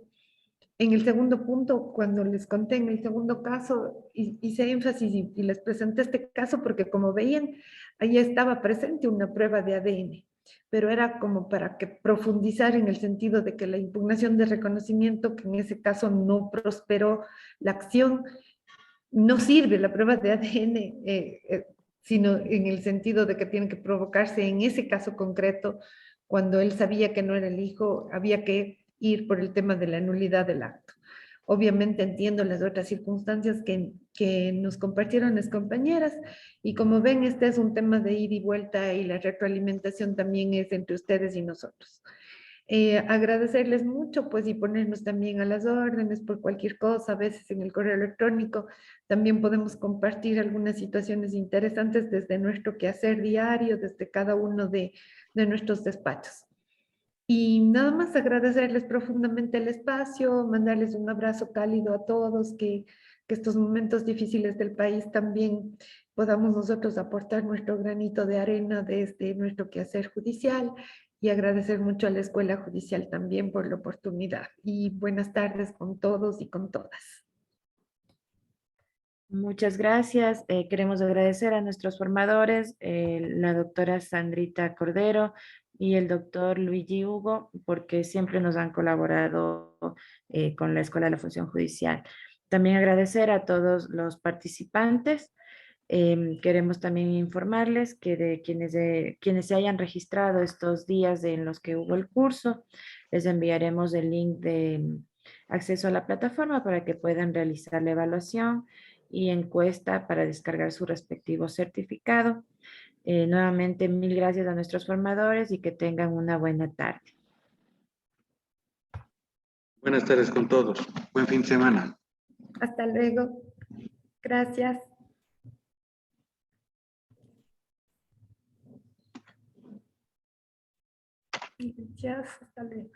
En el segundo punto, cuando les conté en el segundo caso, hice énfasis y les presenté este caso porque, como veían, ahí estaba presente una prueba de ADN, pero era como para que profundizar en el sentido de que la impugnación de reconocimiento, que en ese caso no prosperó la acción, no sirve la prueba de ADN, sino en el sentido de que tiene que provocarse en ese caso concreto, cuando él sabía que no era el hijo, había que ir por el tema de la nulidad del acto. Obviamente entiendo las otras circunstancias que nos compartieron las compañeras y como ven, este es un tema de ida y vuelta y la retroalimentación también es entre ustedes y nosotros. Agradecerles mucho, pues, y ponernos también a las órdenes por cualquier cosa, a veces en el correo electrónico también podemos compartir algunas situaciones interesantes desde nuestro quehacer diario, desde cada uno de nuestros despachos. Y nada más agradecerles profundamente el espacio, mandarles un abrazo cálido a todos, que estos momentos difíciles del país también podamos nosotros aportar nuestro granito de arena desde nuestro quehacer judicial y agradecer mucho a la Escuela Judicial también por la oportunidad. Y buenas tardes con todos y con todas. Muchas gracias. Queremos agradecer a nuestros formadores, la doctora Sandrita Cordero y el doctor Luigi Hugo, porque siempre nos han colaborado con la Escuela de la Función Judicial. También agradecer a todos los participantes. Queremos también informarles que de quienes se hayan registrado estos días en los que hubo el curso, les enviaremos el link de acceso a la plataforma para que puedan realizar la evaluación y encuesta para descargar su respectivo certificado. Nuevamente, mil gracias a nuestros formadores y que tengan una buena tarde. Buenas tardes con todos. Buen fin de semana. Hasta luego. Gracias. Gracias. Hasta luego.